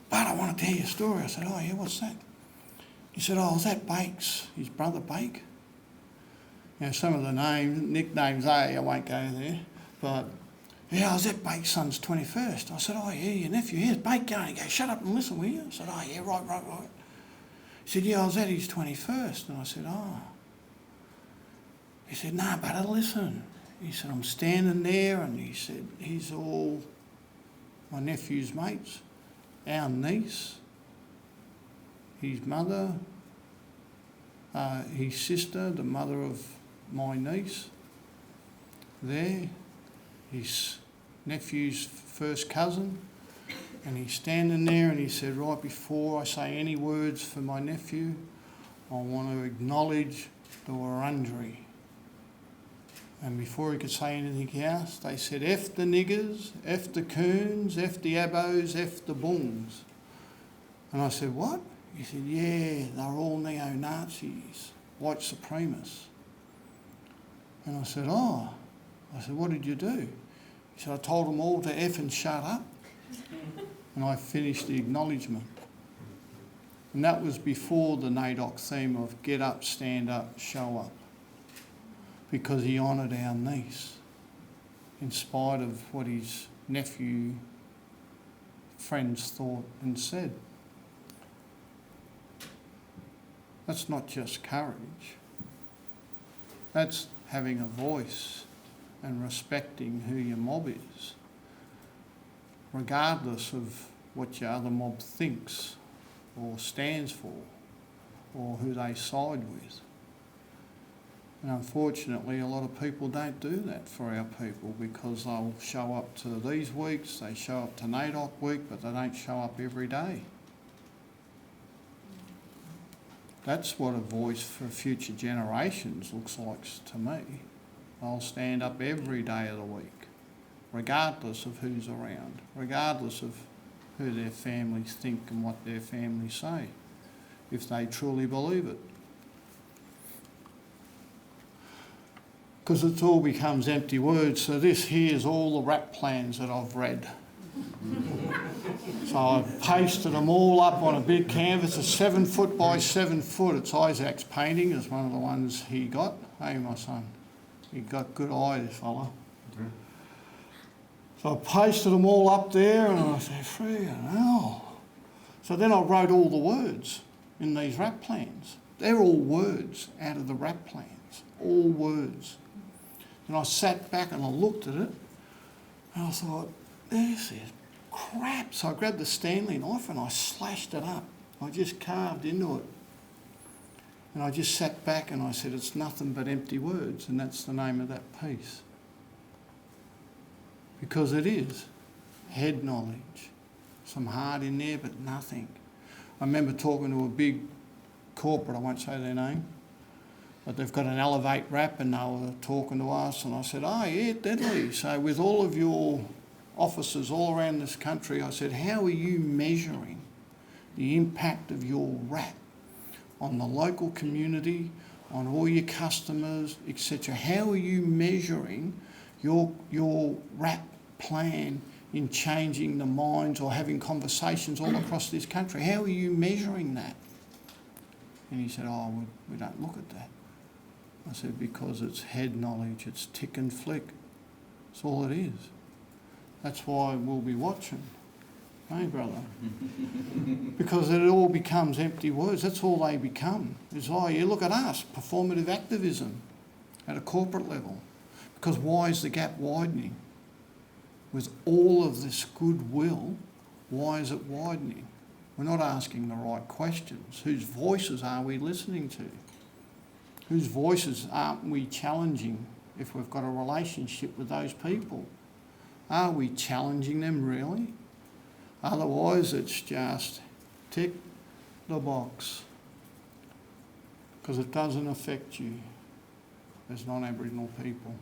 Butter, I want to tell you a story. I said, oh yeah, what's that? He said, oh, is that Bake's, his brother Bake? You know, some of the nicknames, I won't go there, but yeah, I was at Bake's son's 21st. I said, oh yeah, your nephew, here's Bake going. He goes, shut up and listen, will you? I said, oh yeah, right. He said, yeah, I was at his 21st. And I said, oh. He said, no, Butter, listen. He said, I'm standing there, and he said, he's all my nephew's mates, our niece, his mother, his sister, the mother of my niece, there, his nephew's first cousin, and he's standing there and he said, right before I say any words for my nephew, I want to acknowledge the Wurundjeri. And before he could say anything else, they said, F the niggers, F the coons, F the abos, F the bungs. And I said, what? He said, yeah, they're all neo-Nazis, white supremacists. And I said, oh. I said, what did you do? He said, I told them all to F and shut up. And I finished the acknowledgement. And that was before the NAIDOC theme of get up, stand up, show up. Because he honoured our niece, in spite of what his nephew friends thought and said. That's not just courage. That's having a voice and respecting who your mob is, regardless of what your other mob thinks or stands for or who they side with. And unfortunately, a lot of people don't do that for our people, because they'll show up to these weeks, they show up to NAIDOC week, but they don't show up every day. That's what a voice for future generations looks like to me. They'll stand up every day of the week, regardless of who's around, regardless of who their families think and what their families say, if they truly believe it. Because it all becomes empty words. So this here is all the rap plans that I've read. So I've pasted them all up on a big canvas, a 7 foot by 7 foot. It's Isaac's painting, it's one of the ones he got. Hey, my son, he got good eye, this fella. So I pasted them all up there, and I said, freaking hell. So then I wrote all the words in these rap plans. They're all words out of the rap plans, all words. And I sat back and I looked at it, and I thought, this is crap. So I grabbed the Stanley knife and I slashed it up. I just carved into it. And I just sat back and I said, it's nothing but empty words, and that's the name of that piece. Because it is head knowledge. Some heart in there, but nothing. I remember talking to a big corporate, I won't say their name, but they've got an Elevate wrap, and they were talking to us, and I said, oh yeah, deadly. So with all of your offices all around this country, I said, how are you measuring the impact of your wrap on the local community, on all your customers, etc.? How are you measuring your wrap plan in changing the minds or having conversations all across this country? How are you measuring that? And he said, oh, we don't look at that. I said, because it's head knowledge, it's tick and flick. That's all it is. That's why we'll be watching. Hey, brother? Because it all becomes empty words. That's all they become. It's, oh, yeah, look at us, performative activism at a corporate level. Because why is the gap widening? With all of this goodwill Why is it widening? We're not asking the right questions. Whose voices are we listening to? Whose voices aren't we challenging if we've got a relationship with those people? Are we challenging them really? Otherwise it's just tick the box, because it doesn't affect you as non-Aboriginal people.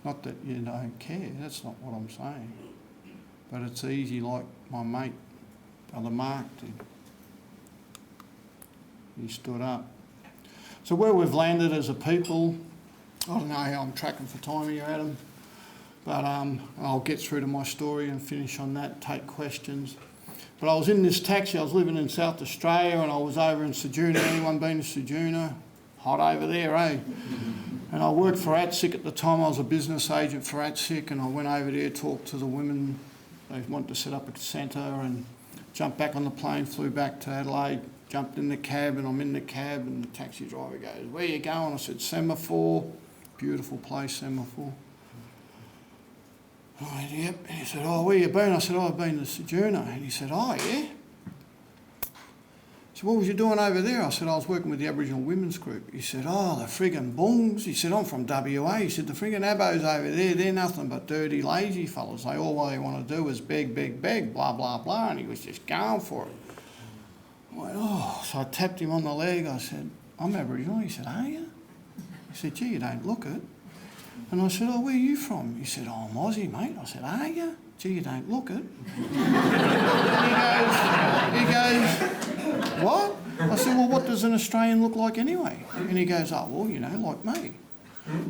Not that you don't care, that's not what I'm saying. But it's easy, like my mate, Brother Mark did. He stood up. So where we've landed as a people, I don't know how I'm tracking for time here, Adam, but I'll get through to my story and finish on that, take questions. But I was in this taxi, I was living in South Australia and I was over in Ceduna. Anyone been to Ceduna? Hot over there, eh? And I worked for ATSIC at the time. I was a business agent for ATSIC, and I went over there, talked to the women. They wanted to set up a centre, and jumped back on the plane, flew back to Adelaide, jumped in the cab, and I'm in the cab and the taxi driver goes, "Where you going?" I said, "Semaphore." Beautiful place, Semaphore. I went, "Yep." And he said, "Oh, where you been?" I said, "Oh, I've been to Ceduna." And he said, "Oh, yeah?" I said, "What was you doing over there?" I said, "I was working with the Aboriginal Women's Group." He said, "Oh, the friggin' bungs." He said, "I'm from WA." He said, "The friggin' abos over there, they're nothing but dirty, lazy fellas. All they want to do is beg, beg, beg, blah, blah, blah." And he was just going for it. I went, "Oh." So I tapped him on the leg. I said, "I'm Aboriginal." He said, "Are you?" He said, "Gee, you don't look it." And I said, "Oh, where are you from?" He said, "Oh, I'm Aussie, mate." I said, "Are you?" "Gee, you don't look it." he goes, "What?" I said, "Well, what does an Australian look like anyway?" And he goes, "Oh, well, you know, like me."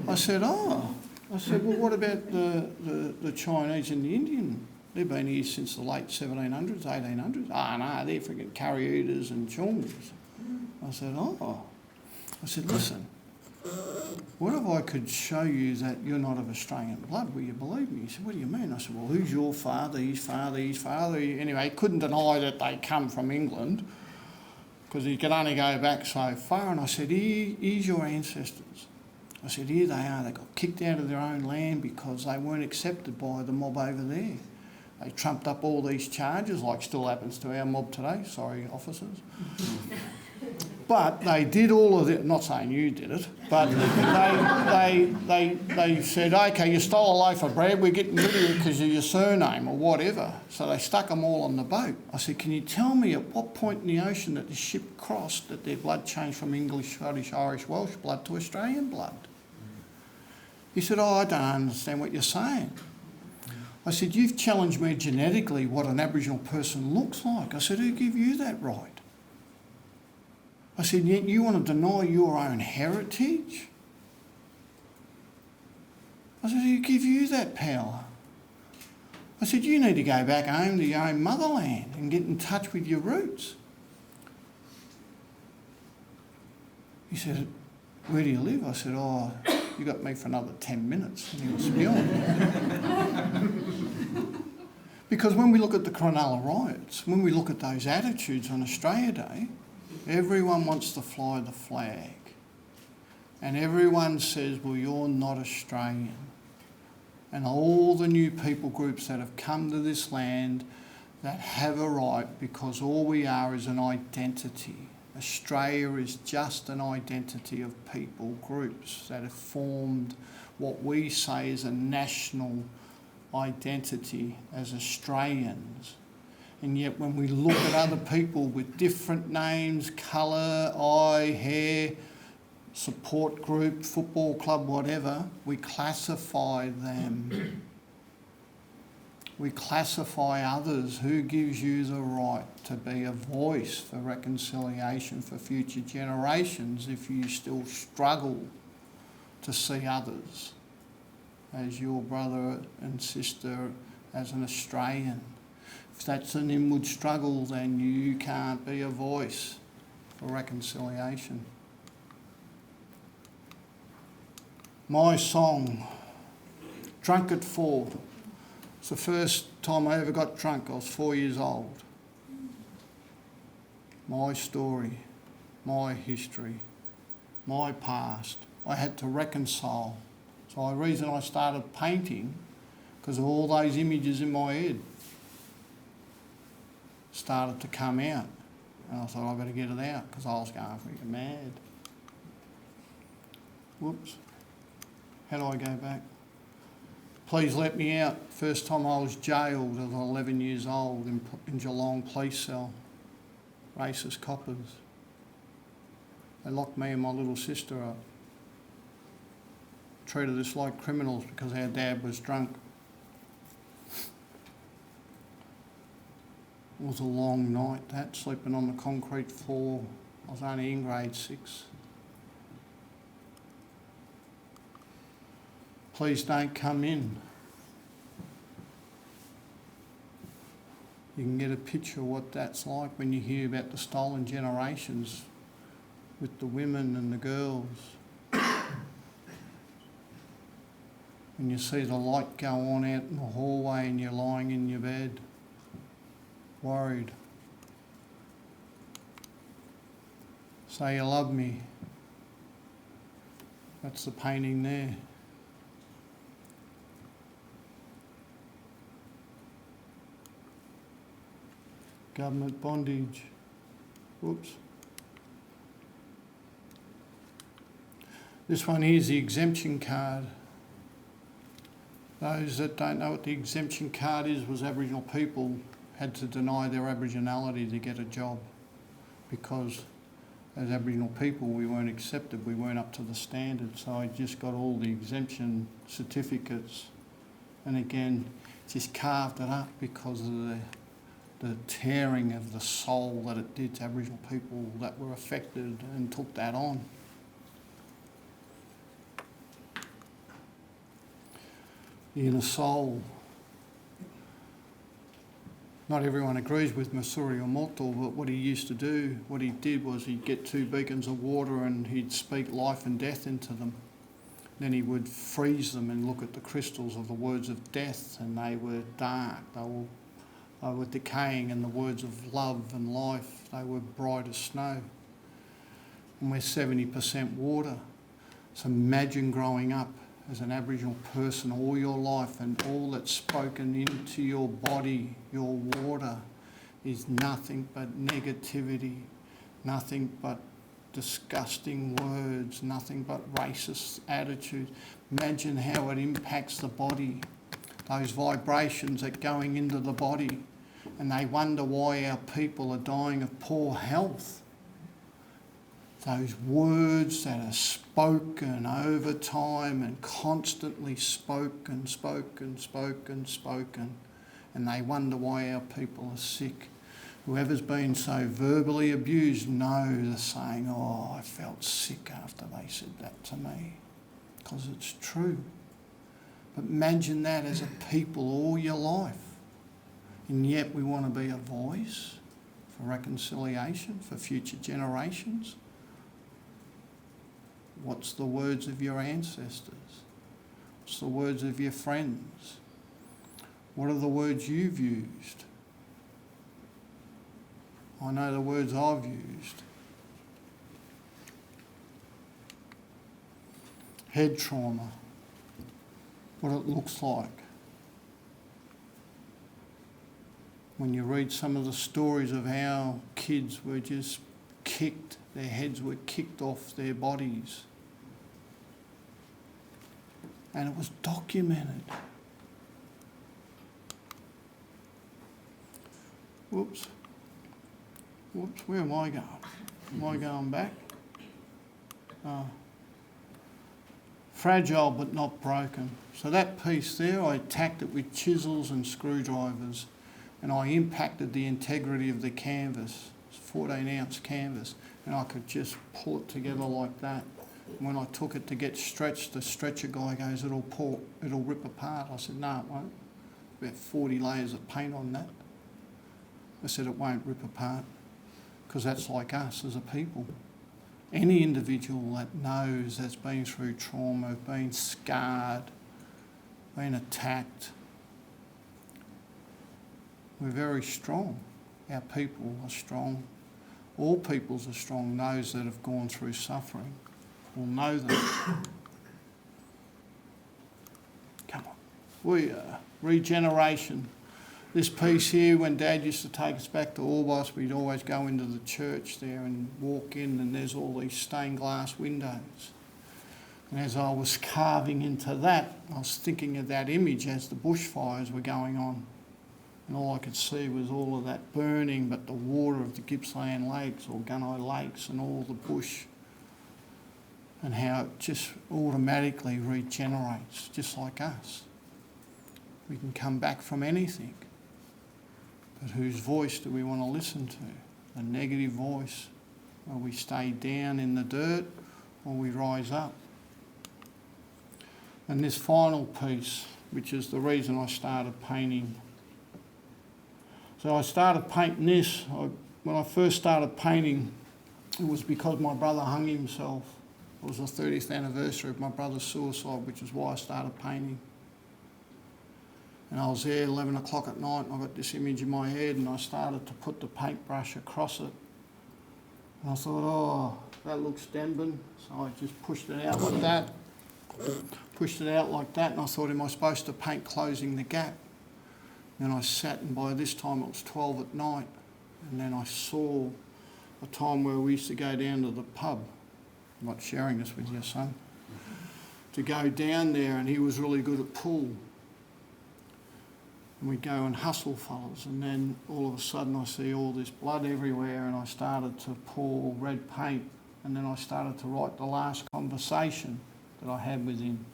I said, "Oh." I said, "Well, what about the Chinese and the Indian? They've been here since the late 1700s, 1800s. Ah, no, they're friggin' curry eaters and chungs." I said, "Oh." I said, "Listen, what if I could show you that you're not of Australian blood? Will you believe me?" He said, "What do you mean?" I said, "Well, who's your father, his father, his father?" Anyway, he couldn't deny that they come from England, because he could only go back so far. And I said, here's your ancestors. I said, here they are. They got kicked out of their own land because they weren't accepted by the mob over there. They trumped up all these charges, like still happens to our mob today. Sorry, officers. But they did all of it. Not saying you did it, but they said, "Okay, you stole a loaf of bread. We're getting rid of you because of your surname or whatever." So they stuck them all on the boat. I said, "Can you tell me at what point in the ocean that the ship crossed that their blood changed from English, Scottish, Irish, Welsh blood to Australian blood?" He said, "Oh, I don't understand what you're saying." I said, "You've challenged me genetically what an Aboriginal person looks like." I said, "Who gave you that right?" I said, "Yet you want to deny your own heritage?" I said, "Who give you that power?" I said, "You need to go back home to your own motherland and get in touch with your roots." He said, "Where do you live?" I said, "Oh, you got me for another 10 minutes." And he was spewing. Because when we look at the Cronulla riots, when we look at those attitudes on Australia Day, everyone wants to fly the flag. And everyone says, "Well, you're not Australian." And all the new people groups that have come to this land that have a right, because all we are is an identity. Australia is just an identity of people groups that have formed what we say is a national identity as Australians. And yet when we look at other people with different names, colour, eye, hair, support group, football club, whatever, we classify them. We classify others. Who gives you the right to be a voice for reconciliation for future generations if you still struggle to see others as your brother and sister, as an Australian? If that's an inward struggle, then you can't be a voice for reconciliation. My song, Drunk at 4. It's the first time I ever got drunk. I was 4 years old. My story, my history, my past. I had to reconcile. So the reason I started painting, because all those images in my head started to come out. And I thought, I've got to get it out, because I was going freaking mad. Whoops. How do I go back? Please let me out. First time I was jailed, I was 11 years old in Geelong police cell. Racist coppers. They locked me and my little sister up. Treated us like criminals because our dad was drunk. It was a long night, that, sleeping on the concrete floor. I was only in grade 6. Please don't come in. You can get a picture of what that's like when you hear about the stolen generations with the women and the girls. When you see the light go on out in the hallway and you're lying in your bed, worried. Say you love me. That's the painting there. Government bondage. Whoops. This one here is the exemption card. Those that don't know what the exemption card is, was Aboriginal people had to deny their Aboriginality to get a job, because as Aboriginal people we weren't accepted, we weren't up to the standard. So I just got all the exemption certificates, and again just carved it up because of the tearing of the soul that it did to Aboriginal people that were affected, and took that on. The inner soul. Not everyone agrees with Masuri Omoto, but what he used to do, what he did was he'd get 2 beacons of water and he'd speak life and death into them. Then he would freeze them and look at the crystals of the words of death, and they were dark, they were decaying, and the words of love and life, they were bright as snow. And we're 70% water. So imagine growing up as an Aboriginal person all your life, and all that's spoken into your body, your water, is nothing but negativity, nothing but disgusting words, nothing but racist attitudes. Imagine how it impacts the body, those vibrations that are going into the body, and they wonder why our people are dying of poor health. Those words that are spoken over time and constantly spoken, and they wonder why our people are sick. Whoever's been so verbally abused know the saying, oh, I felt sick after they said that to me, because it's true. But imagine that as a people all your life, and yet we want to be a voice for reconciliation for future generations. What's the words of your ancestors? What's the words of your friends? What are the words you've used? I know the words I've used. Head trauma, what it looks like. When you read some of the stories of how kids were just kicked, their heads were kicked off their bodies. And it was documented. Whoops, where am I going? Am I going back? Fragile but not broken. So that piece there, I attacked it with chisels and screwdrivers, and I impacted the integrity of the canvas. It's 14-ounce canvas, and I could just pull it together like that. And when I took it to get stretched, the stretcher guy goes, it'll rip apart. I said, no, it won't. About 40 layers of paint on that. I said, it won't rip apart, because that's like us as a people. Any individual that knows that's been through trauma, been scarred, been attacked, we're very strong. Our people are strong. All peoples are strong. Those that have gone through suffering will know that. Come on. regeneration. This piece here, when Dad used to take us back to Orbos, we'd always go into the church there and walk in, and there's all these stained glass windows. And as I was carving into that, I was thinking of that image as the bushfires were going on. And all I could see was all of that burning, but the water of the Gippsland lakes or Gunnai lakes and all the bush, and how it just automatically regenerates, just like us. We can come back from anything. But whose voice do we want to listen to? The negative voice, where we stay down in the dirt, or we rise up? And this final piece, which is the reason I started painting. So I started painting this. When I first started painting, it was because my brother hung himself. It was the 30th anniversary of my brother's suicide, which is why I started painting. And I was there 11 o'clock at night, and I got this image in my head, and I started to put the paintbrush across it. And I thought, oh, that looks Denbin. So I just pushed it out like that. And I thought, am I supposed to paint closing the gap? And I sat, and by this time it was 12 at night. And then I saw a time where we used to go down to the pub. I'm not sharing this with your son. To go down there, and he was really good at pool. And we'd go and hustle fellas, and then all of a sudden I see all this blood everywhere, and I started to pour red paint, and then I started to write the last conversation that I had with him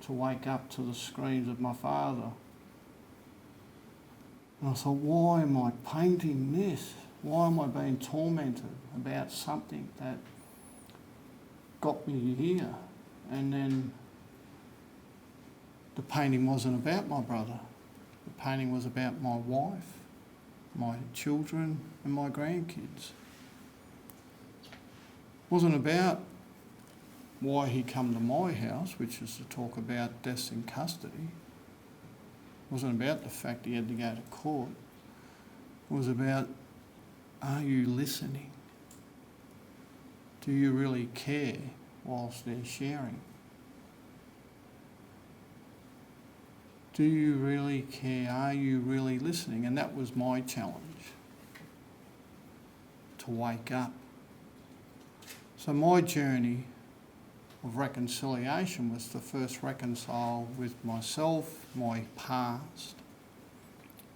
to wake up to the screams of my father. And I thought, why am I painting this? Why am I being tormented about something that got me here? And then the painting wasn't about my brother. The painting was about my wife, my children and my grandkids. It wasn't about why he come to my house, which is to talk about deaths in custody. It wasn't about the fact he had to go to court. It was about, are you listening? Do you really care whilst they're sharing? Do you really care? Are you really listening? And that was my challenge, to wake up. So my journey of reconciliation was to first reconcile with myself, my past,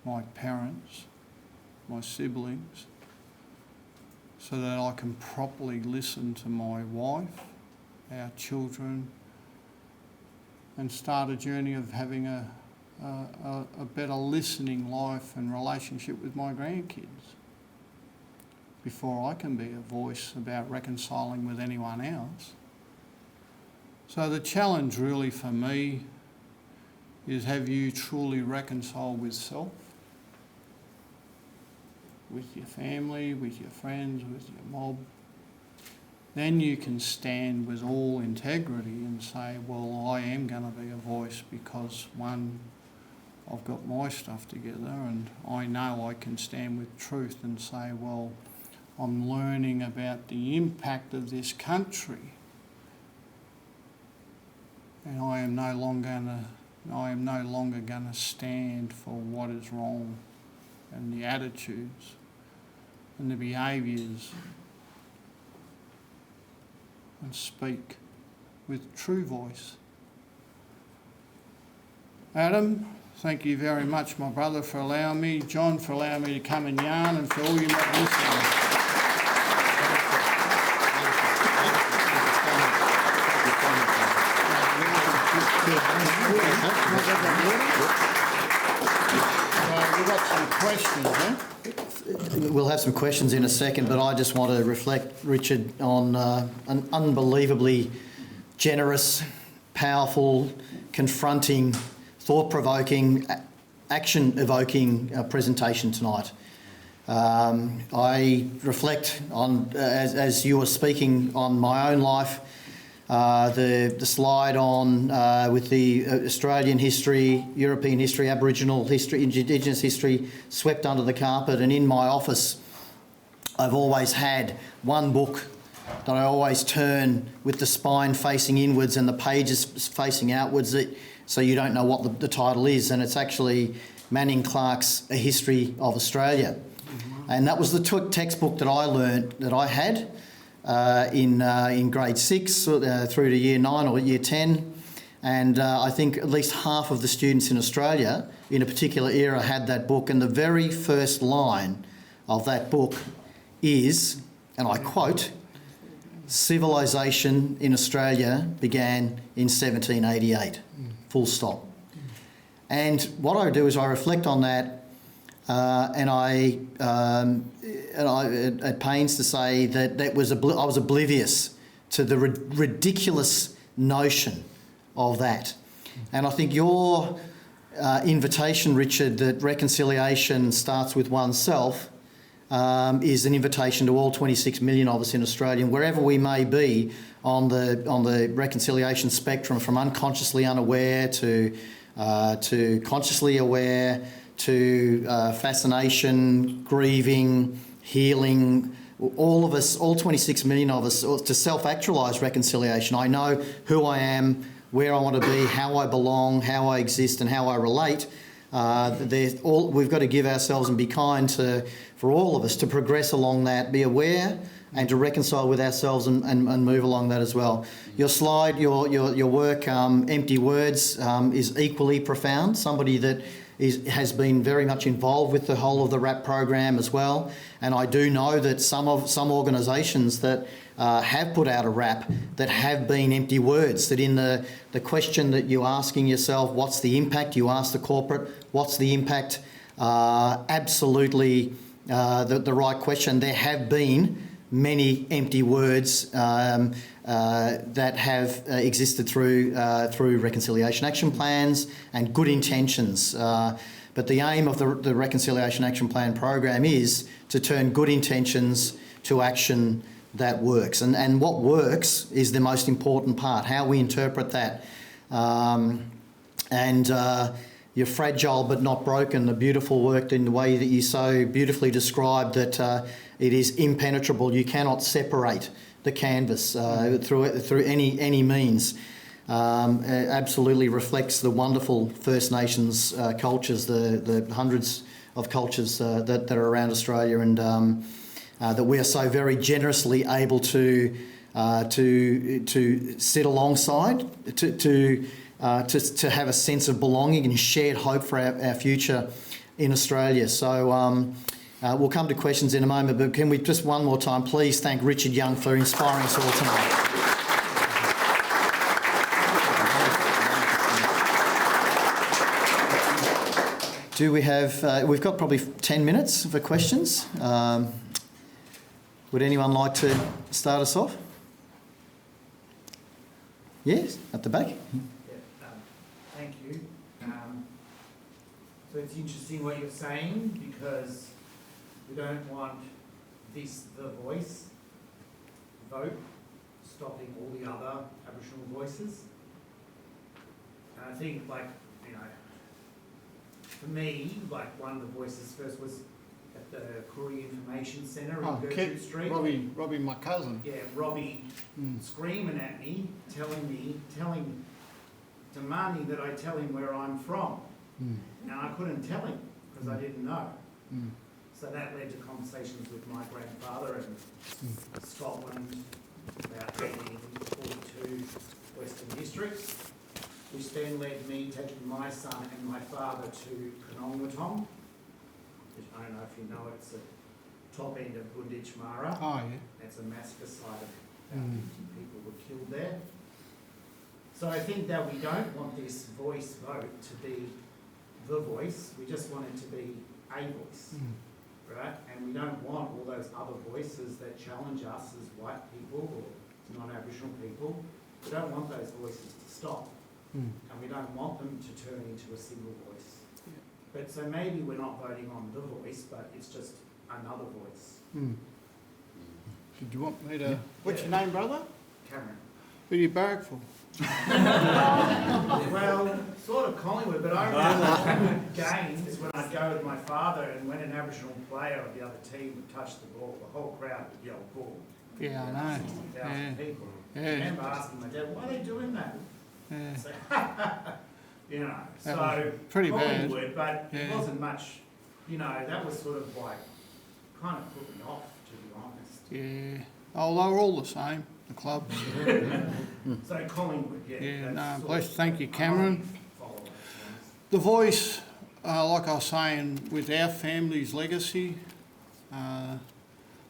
my parents, my siblings, so that I can properly listen to my wife, our children, and start a journey of having a better listening life and relationship with my grandkids before I can be a voice about reconciling with anyone else. So the challenge really for me is, have you truly reconciled with self, with your family, with your friends, with your mob? Then you can stand with all integrity and say, well, I am going to be a voice because, one, I've got my stuff together, and I know I can stand with truth and say, well, I'm learning about the impact of this country, and I am no longer going to stand for what is wrong, and the attitudes and the behaviours, and speak with true voice. Adam, thank you very much, my brother, for allowing me, John, for allowing me to come and yarn, and for all you listeners. We've got some questions, eh? We'll have some questions in a second, but I just want to reflect, Richard, on an unbelievably generous, powerful, confronting, thought-provoking, action-evoking presentation tonight. I reflect on, as you were speaking, on my own life, the slide on with the Australian history, European history, Aboriginal history, Indigenous history swept under the carpet, and in my office I've always had one book that I always turn with the spine facing inwards and the pages facing outwards. so you don't know what the title is, and it's actually Manning Clark's A History of Australia. And that was the textbook that I learnt, that I had in grade 6 through to year 9 or year 10. And I think at least half of the students in Australia in a particular era had that book. And the very first line of that book is, and I quote, "Civilization in Australia began in 1788, full stop." And what I do is I reflect on that, and I at pains to say that I was oblivious to the ridiculous notion of that. And I think your invitation, Richard, that reconciliation starts with oneself, is an invitation to all 26 million of us in Australia, and wherever we may be on the reconciliation spectrum, from unconsciously unaware to consciously aware to fascination, grieving, healing, all of us, all 26 million of us, to self-actualise reconciliation. I know who I am, where I want to be, how I belong, how I exist and how I relate. We've got to give ourselves and be kind for all of us to progress along that, be aware and to reconcile with ourselves and move along that as well. Your slide, your work, Empty Words, is equally profound. Somebody that has been very much involved with the whole of the RAP program as well. And I do know that some organisations that have put out a RAP that have been empty words, that in the question that you're asking yourself, what's the impact? You ask the corporate, what's the impact? Absolutely the right question. There have been many empty words that have existed through reconciliation action plans and good intentions. But the aim of the Reconciliation Action Plan program is to turn good intentions to action that works. And what works is the most important part, how we interpret that. You're fragile but not broken, the beautiful work in the way that you so beautifully described that it is impenetrable. You cannot separate the canvas through any means. Absolutely reflects the wonderful First Nations cultures, the hundreds of cultures that are around Australia, and that we are so very generously able to sit alongside, to have a sense of belonging and shared hope for our future in Australia. So we'll come to questions in a moment, but can we just one more time please thank Richard Young for inspiring us all tonight. Do we have, we've got probably 10 minutes for questions. Would anyone like to start us off? Yes, at the back. Thank you. So it's interesting what you're saying, because we don't want the voice vote stopping all the other Aboriginal voices. And I think, for me, one of the voices first was at the Koori Information Centre in Gertrude Street. Robbie, my cousin. Yeah, Robbie screaming at me, demanding that I tell him where I'm from. And I couldn't tell him because I didn't know. So that led to conversations with my grandfather in Scotland about 1842 Western Districts, which then led me taking my son and my father to Gunnai, which I don't know if you know, it's the top end of Gunditjmara. Oh, yeah. That's a massacre site of 50 people were killed there. So I think that we don't want this voice vote to be the voice, we just want it to be a voice, right? And we don't want all those other voices that challenge us as white people or non-Aboriginal people. We don't want those voices to stop. And we don't want them to turn into a single voice. Yeah. But so maybe we're not voting on the voice, but it's just another voice. Did you want me to... What's your name, brother? Cameron. Who do you barrack for? Well, sort of Collingwood, but I remember games when I'd go with my father, and when an Aboriginal player of the other team would touch the ball, the whole crowd would yell "ball." Yeah, I know. 60,000 people. Yeah. I remember asking my dad, why are they doing that? Yeah. So, You know, That so was pretty bad. Collingwood, but it Yeah. wasn't much, you know, that was sort of like, kind of put me off, to be honest. Yeah. Oh, they were all the same, the clubs. So Collingwood, yeah. Yeah, that's no, sort bless, of- thank you, I Cameron. won't follow that, to be honest. The voice, like I was saying, with our family's legacy,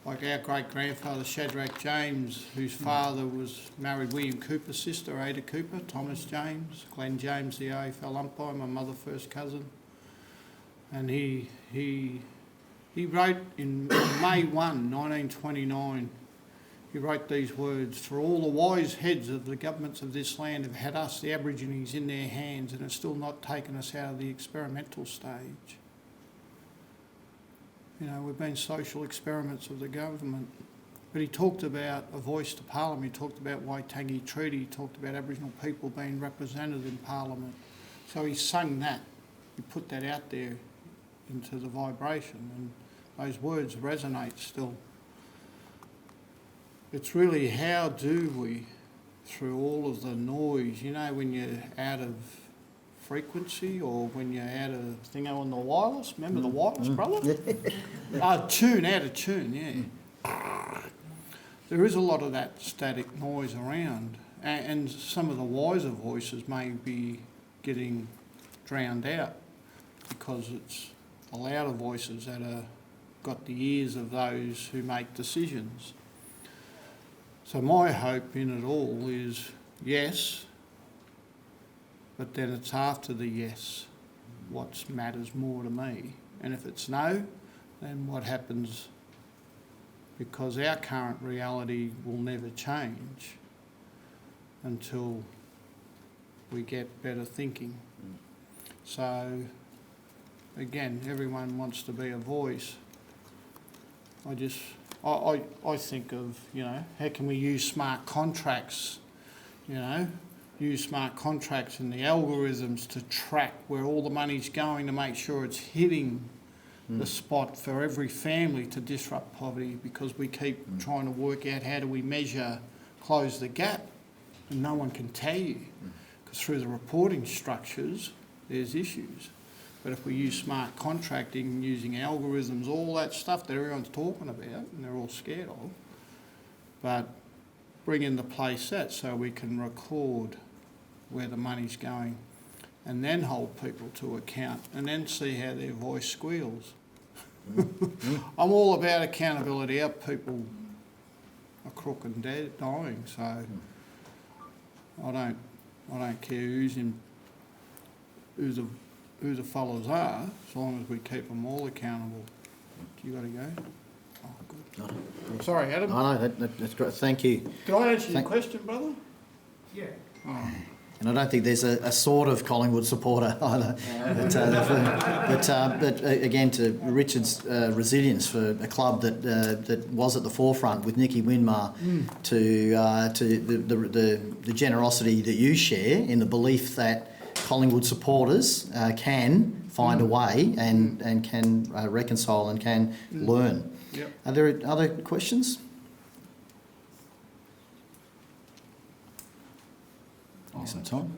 like our great-grandfather Shadrach James, whose father was married William Cooper's sister, Ada Cooper, Thomas James, Glenn James, the AFL umpire, my mother's first cousin. And he wrote in May 1, 1929, he wrote these words, "For all the wise heads of the governments of this land have had us, the Aborigines, in their hands and have still not taken us out of the experimental stage." You know, we've been social experiments of the government. But he talked about a voice to Parliament, he talked about Waitangi Treaty, he talked about Aboriginal people being represented in Parliament. So he sung that, he put that out there into the vibration, and those words resonate still. It's really how do we, through all of the noise, you know, when you're out of frequency or when you're out of thingo on the wireless, remember the wireless, brother? Out of tune, yeah. There is a lot of that static noise around, and some of the wiser voices may be getting drowned out because it's the louder voices that are got the ears of those who make decisions. So my hope in it all is yes, but then it's after the yes what matters more to me. And if it's no, then what happens, because our current reality will never change until we get better thinking. So again, everyone wants to be a voice. I think of, you know, how can we use smart contracts, you know, use smart contracts and the algorithms to track where all the money's going to make sure it's hitting the spot for every family to disrupt poverty, because we keep trying to work out how do we measure, close the gap, and no one can tell you, because through the reporting structures there's issues. But if we use smart contracting, using algorithms, all that stuff that everyone's talking about and they're all scared of, but bring into place that so we can record where the money's going and then hold people to account and then see how their voice squeals. I'm all about accountability. Our people are crook and dying, so I don't care who the fellows are, as long as we keep them all accountable. You got to go? Oh, good. Sorry, Adam. I know, that's great. Thank you. Did I answer your question, brother? Yeah. Oh. And I don't think there's a sort of Collingwood supporter either. But again, to Richard's resilience for a club that was at the forefront with Nicky Winmar, to the generosity that you share in the belief that Collingwood supporters can find a way and can reconcile and can learn. Yep. Are there other questions? Some time.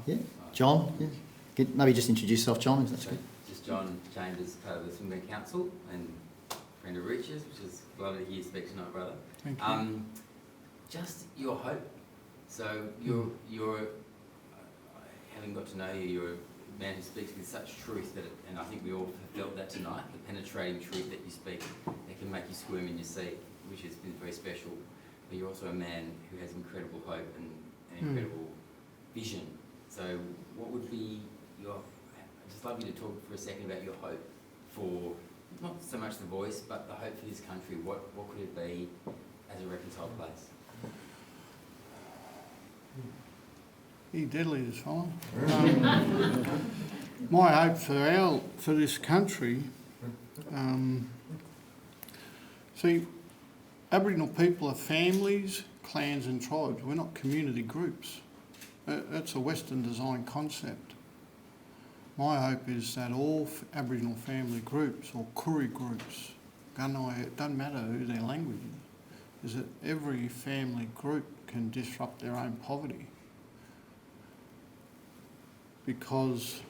Yeah, John. Yeah. Maybe just introduce yourself, John. If that's good. Just John Chambers, part of the Swinburne Council and friend of Rich's, which is lovely to hear you speak tonight, brother. Thank you. Just your hope. So you're having got to know you, you're a man who speaks with such truth that, and I think we all have felt that tonight, the penetrating truth that you speak, that can make you squirm in your seat, which has been very special. But you're also a man who has incredible hope and incredible vision. So what would be your, I'd just love you to talk for a second about your hope for, not so much the voice, but the hope for this country. What could it be as a reconciled place? He deadly, this fellow. My hope for this country, see, Aboriginal people are families, clans and tribes. We're not community groups. That's a Western design concept. My hope is that all Aboriginal family groups or Koori groups, Gunnai, it doesn't matter who their language is that every family group can disrupt their own poverty. because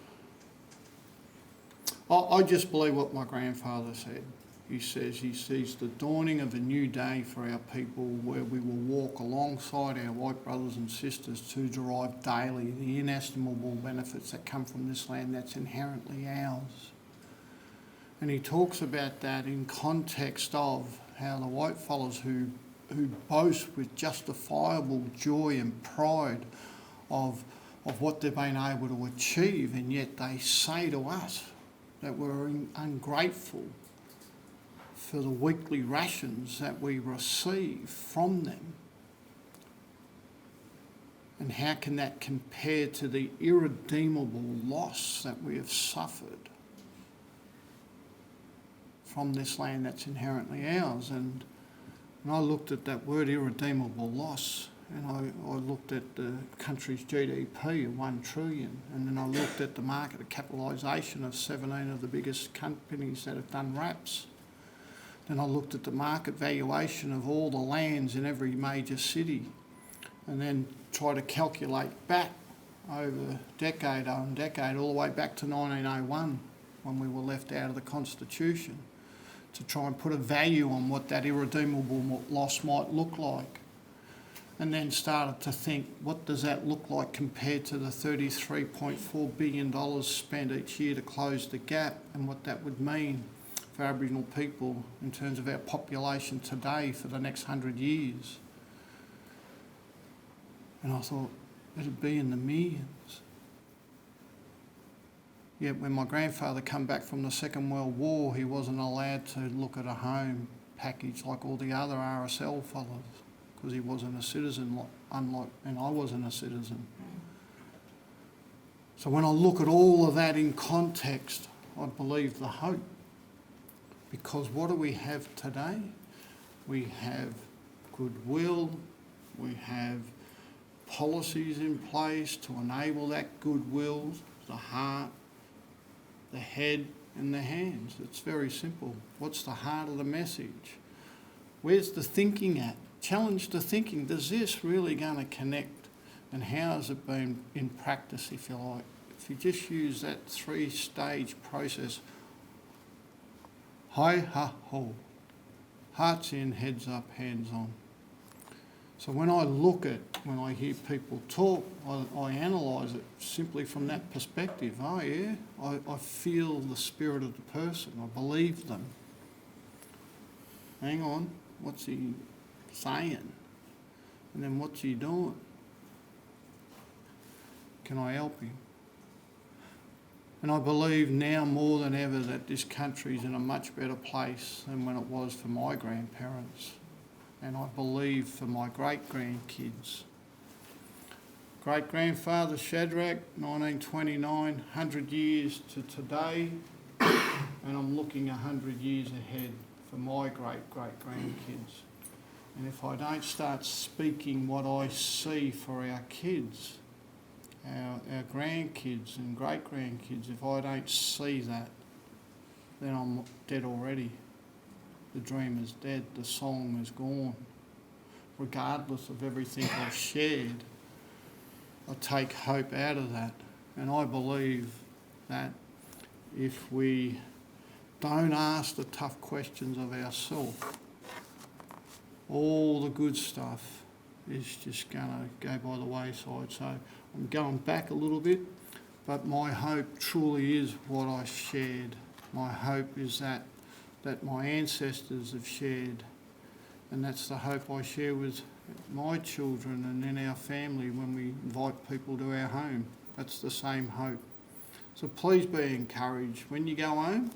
I just believe what my grandfather said. He says he sees the dawning of a new day for our people where we will walk alongside our white brothers and sisters to derive daily the inestimable benefits that come from this land that's inherently ours. And he talks about that in context of how the whitefellas who boast with justifiable joy and pride of what they've been able to achieve, and yet they say to us that we're ungrateful for the weekly rations that we receive from them. And how can that compare to the irredeemable loss that we have suffered from this land that's inherently ours? And I looked at that word irredeemable loss, and I looked at the country's GDP of 1 trillion, and then I looked at the market capitalisation of 17 of the biggest companies that have done wraps. Then I looked at the market valuation of all the lands in every major city, and then try to calculate back over decade on decade, all the way back to 1901, when we were left out of the Constitution, to try and put a value on what that irredeemable loss might look like. And then started to think, what does that look like compared to the $33.4 billion spent each year to close the gap, and what that would mean for Aboriginal people in terms of our population today for the next 100 years. And I thought, it'd be in the millions. Yet when my grandfather come back from the Second World War, he wasn't allowed to look at a home package like all the other RSL fellows, because he wasn't a citizen, and I wasn't a citizen. So when I look at all of that in context, I believe the hope. Because what do we have today? We have goodwill, we have policies in place to enable that goodwill, the heart, the head and the hands. It's very simple. What's the heart of the message? Where's the thinking at? Challenge the thinking. Is this really going to connect? And how has it been in practice, if you like? If you just use that 3-stage process, hi, ha, ho. Hearts in, heads up, hands on. So when I hear people talk, I analyse it simply from that perspective. Oh yeah, I feel the spirit of the person. I believe them. Hang on, what's he saying? And then what's he doing? Can I help him? And I believe now more than ever that this country's in a much better place than when it was for my grandparents. And I believe for my great-grandkids. Great-grandfather Shadrach, 1929, 100 years to today, and I'm looking 100 years ahead for my great-great-grandkids. And if I don't start speaking what I see for our kids, our grandkids and great-grandkids, if I don't see that, then I'm dead already. The dream is dead, the song is gone. Regardless of everything I've shared, I take hope out of that. And I believe that if we don't ask the tough questions of ourselves, all the good stuff is just going to go by the wayside. So I'm going back a little bit, but my hope truly is what I shared. My hope is that my ancestors have shared, and that's the hope I share with my children and in our family when we invite people to our home. That's the same hope. So please be encouraged. When you go home,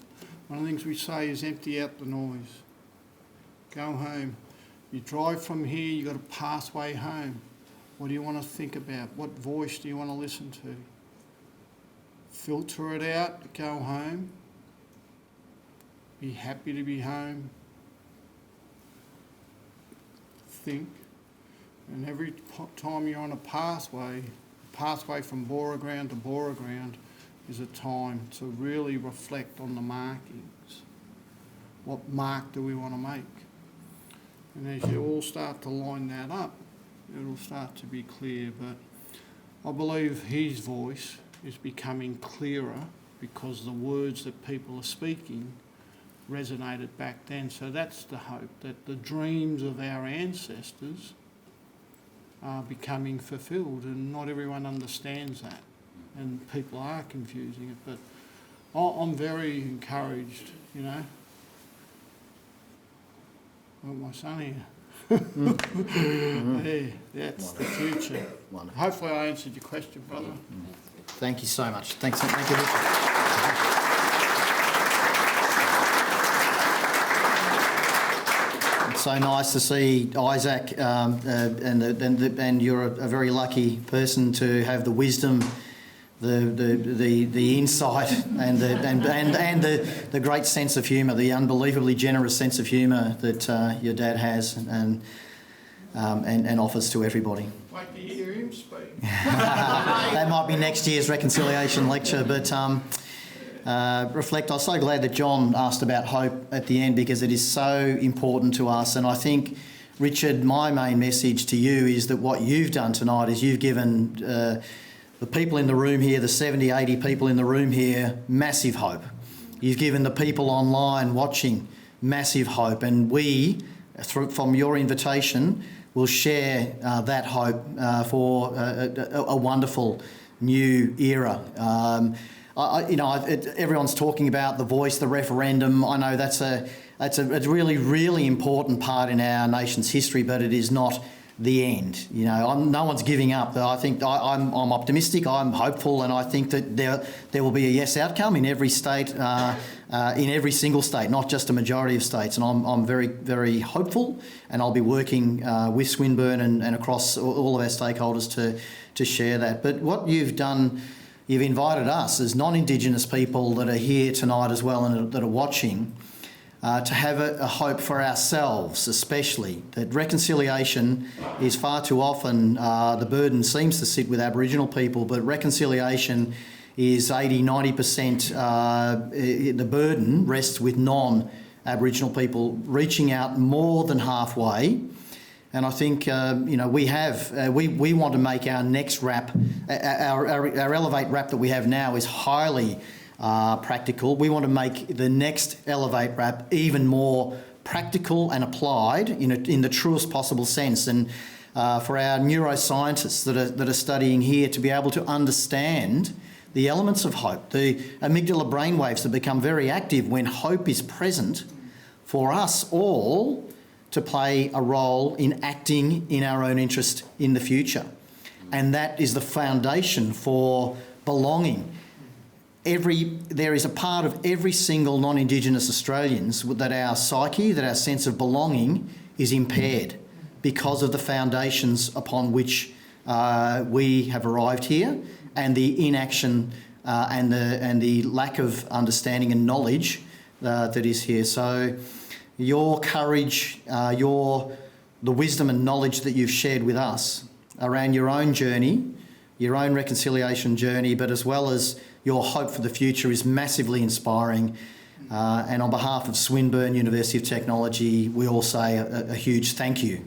one of the things we say is empty out the noise. Go home. You drive from here, you've got a pathway home. What do you want to think about? What voice do you want to listen to? Filter it out, go home. Be happy to be home. Think. And every time you're on a pathway from Bora Ground to Bora Ground is a time to really reflect on the markings. What mark do we want to make? And as you all start to line that up, it'll start to be clear. But I believe his voice is becoming clearer because the words that people are speaking resonated back then. So that's the hope, that the dreams of our ancestors are becoming fulfilled, and not everyone understands that, and people are confusing it. But I'm very encouraged, you know. Well, my son here. Yeah, that's the future. Wonderful. Hopefully I answered your question, brother. Thank you so much. Thank you, Richard. It's so nice to see Isaac, and you're a very lucky person to have the wisdom, the insight, and the great sense of humour, the unbelievably generous sense of humour that your dad has and offers to everybody. Wait to hear him speak. That might be next year's reconciliation lecture, but reflect. I'm so glad that John asked about hope at the end, because it is so important to us. And I think, Richard, my main message to you is that what you've done tonight is you've given the people in the room here, the 70, 80 people in the room here, massive hope. You've given the people online watching massive hope, and we, from your invitation, will share that hope for a wonderful new era. Everyone's talking about the voice, the referendum. I know that's a really, really important part in our nation's history, but it is not the end. You know, no one's giving up. I think I'm optimistic. I'm hopeful, and I think that there will be a yes outcome in every state, in every single state, not just a majority of states. And I'm very, very hopeful, and I'll be working with Swinburne and across all of our stakeholders to share that. But what you've done, you've invited us as non-Indigenous people that are here tonight as well and that are watching, to have a hope for ourselves, especially. That reconciliation is far too often, the burden seems to sit with Aboriginal people, but reconciliation is 80-90%, the burden rests with non-Aboriginal people, reaching out more than halfway. And I think, we want to make our next RAP, our Elevate RAP that we have now is highly practical. We want to make the next Elevate RAP even more practical and applied in the truest possible sense. And for our neuroscientists that are studying here to be able to understand the elements of hope, the amygdala brainwaves that become very active when hope is present, for us all to play a role in acting in our own interest in the future. And that is the foundation for belonging. There is a part of every single non-Indigenous Australians that our psyche, that our sense of belonging is impaired because of the foundations upon which we have arrived here, and the inaction and the lack of understanding and knowledge that is here. So your courage, the wisdom and knowledge that you've shared with us around your own journey, your own reconciliation journey, but as well as your hope for the future is massively inspiring. And on behalf of Swinburne University of Technology, we all say a huge thank you.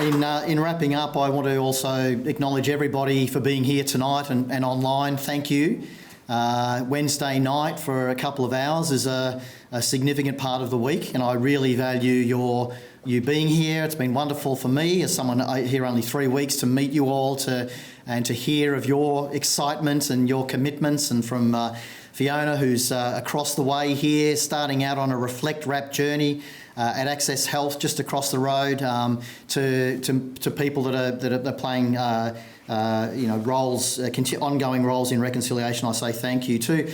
In wrapping up, I want to also acknowledge everybody for being here tonight and online. Thank you. Wednesday night for a couple of hours is a significant part of the week, and I really value you being here. It's been wonderful for me as someone here only 3 weeks to meet you all and to hear of your excitement and your commitments, and from Fiona, who's across the way here, starting out on a Reflect RAP journey at Access Health just across the road, to people that are playing roles, ongoing roles in reconciliation. I say thank you to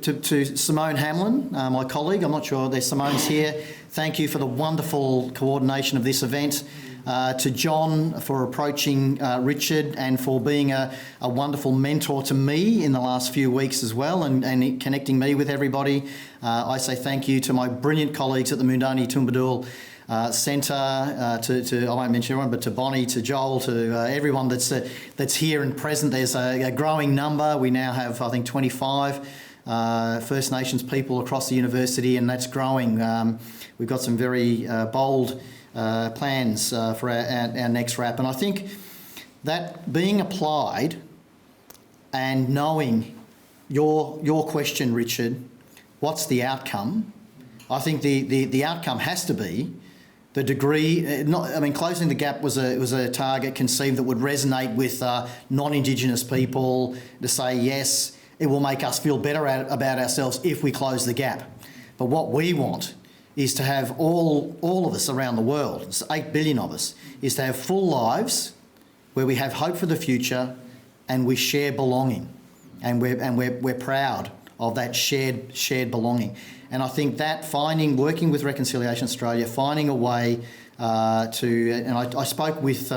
to Simone Hamlin, my colleague. I'm not sure there's Simone's here. Thank you for the wonderful coordination of this event. To John for approaching Richard and for being a wonderful mentor to me in the last few weeks as well, and connecting me with everybody. I say thank you to my brilliant colleagues at the Mundani Tumbadul Centre, to I won't mention everyone, but to Bonnie, to Joel, to everyone that's here and present. There's a growing number. We now have, I think, 25 First Nations people across the university, and that's growing. We've got some very bold plans for our next RAP, and I think that being applied and knowing your question, Richard, what's the outcome? I think the outcome has to be the degree. Closing the gap was a target conceived that would resonate with non-Indigenous people, to say yes, it will make us feel better about ourselves if we close the gap. But what we want is to have all of us around the world, it's 8 billion of us, is to have full lives where we have hope for the future and we share belonging, and we're proud of that shared belonging. And I think that working with Reconciliation Australia, finding a way and I spoke with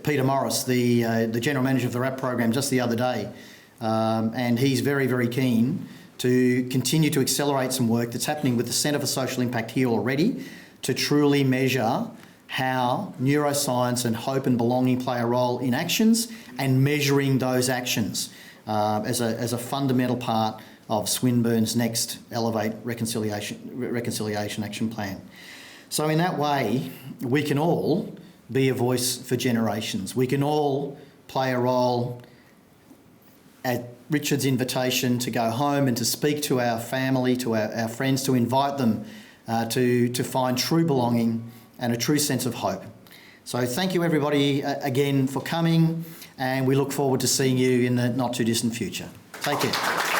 Peter Morris, the General Manager of the RAP program, just the other day, and he's very, very keen to continue to accelerate some work that's happening with the Centre for Social Impact here already to truly measure how neuroscience and hope and belonging play a role in actions, and measuring those actions as a fundamental part of Swinburne's next Elevate Reconciliation Action Plan. So in that way, we can all be a voice for generations. We can all play a role at Richard's invitation to go home and to speak to our family, to our friends, to invite them to find true belonging and a true sense of hope. So thank you everybody again for coming, and we look forward to seeing you in the not too distant future. Take care.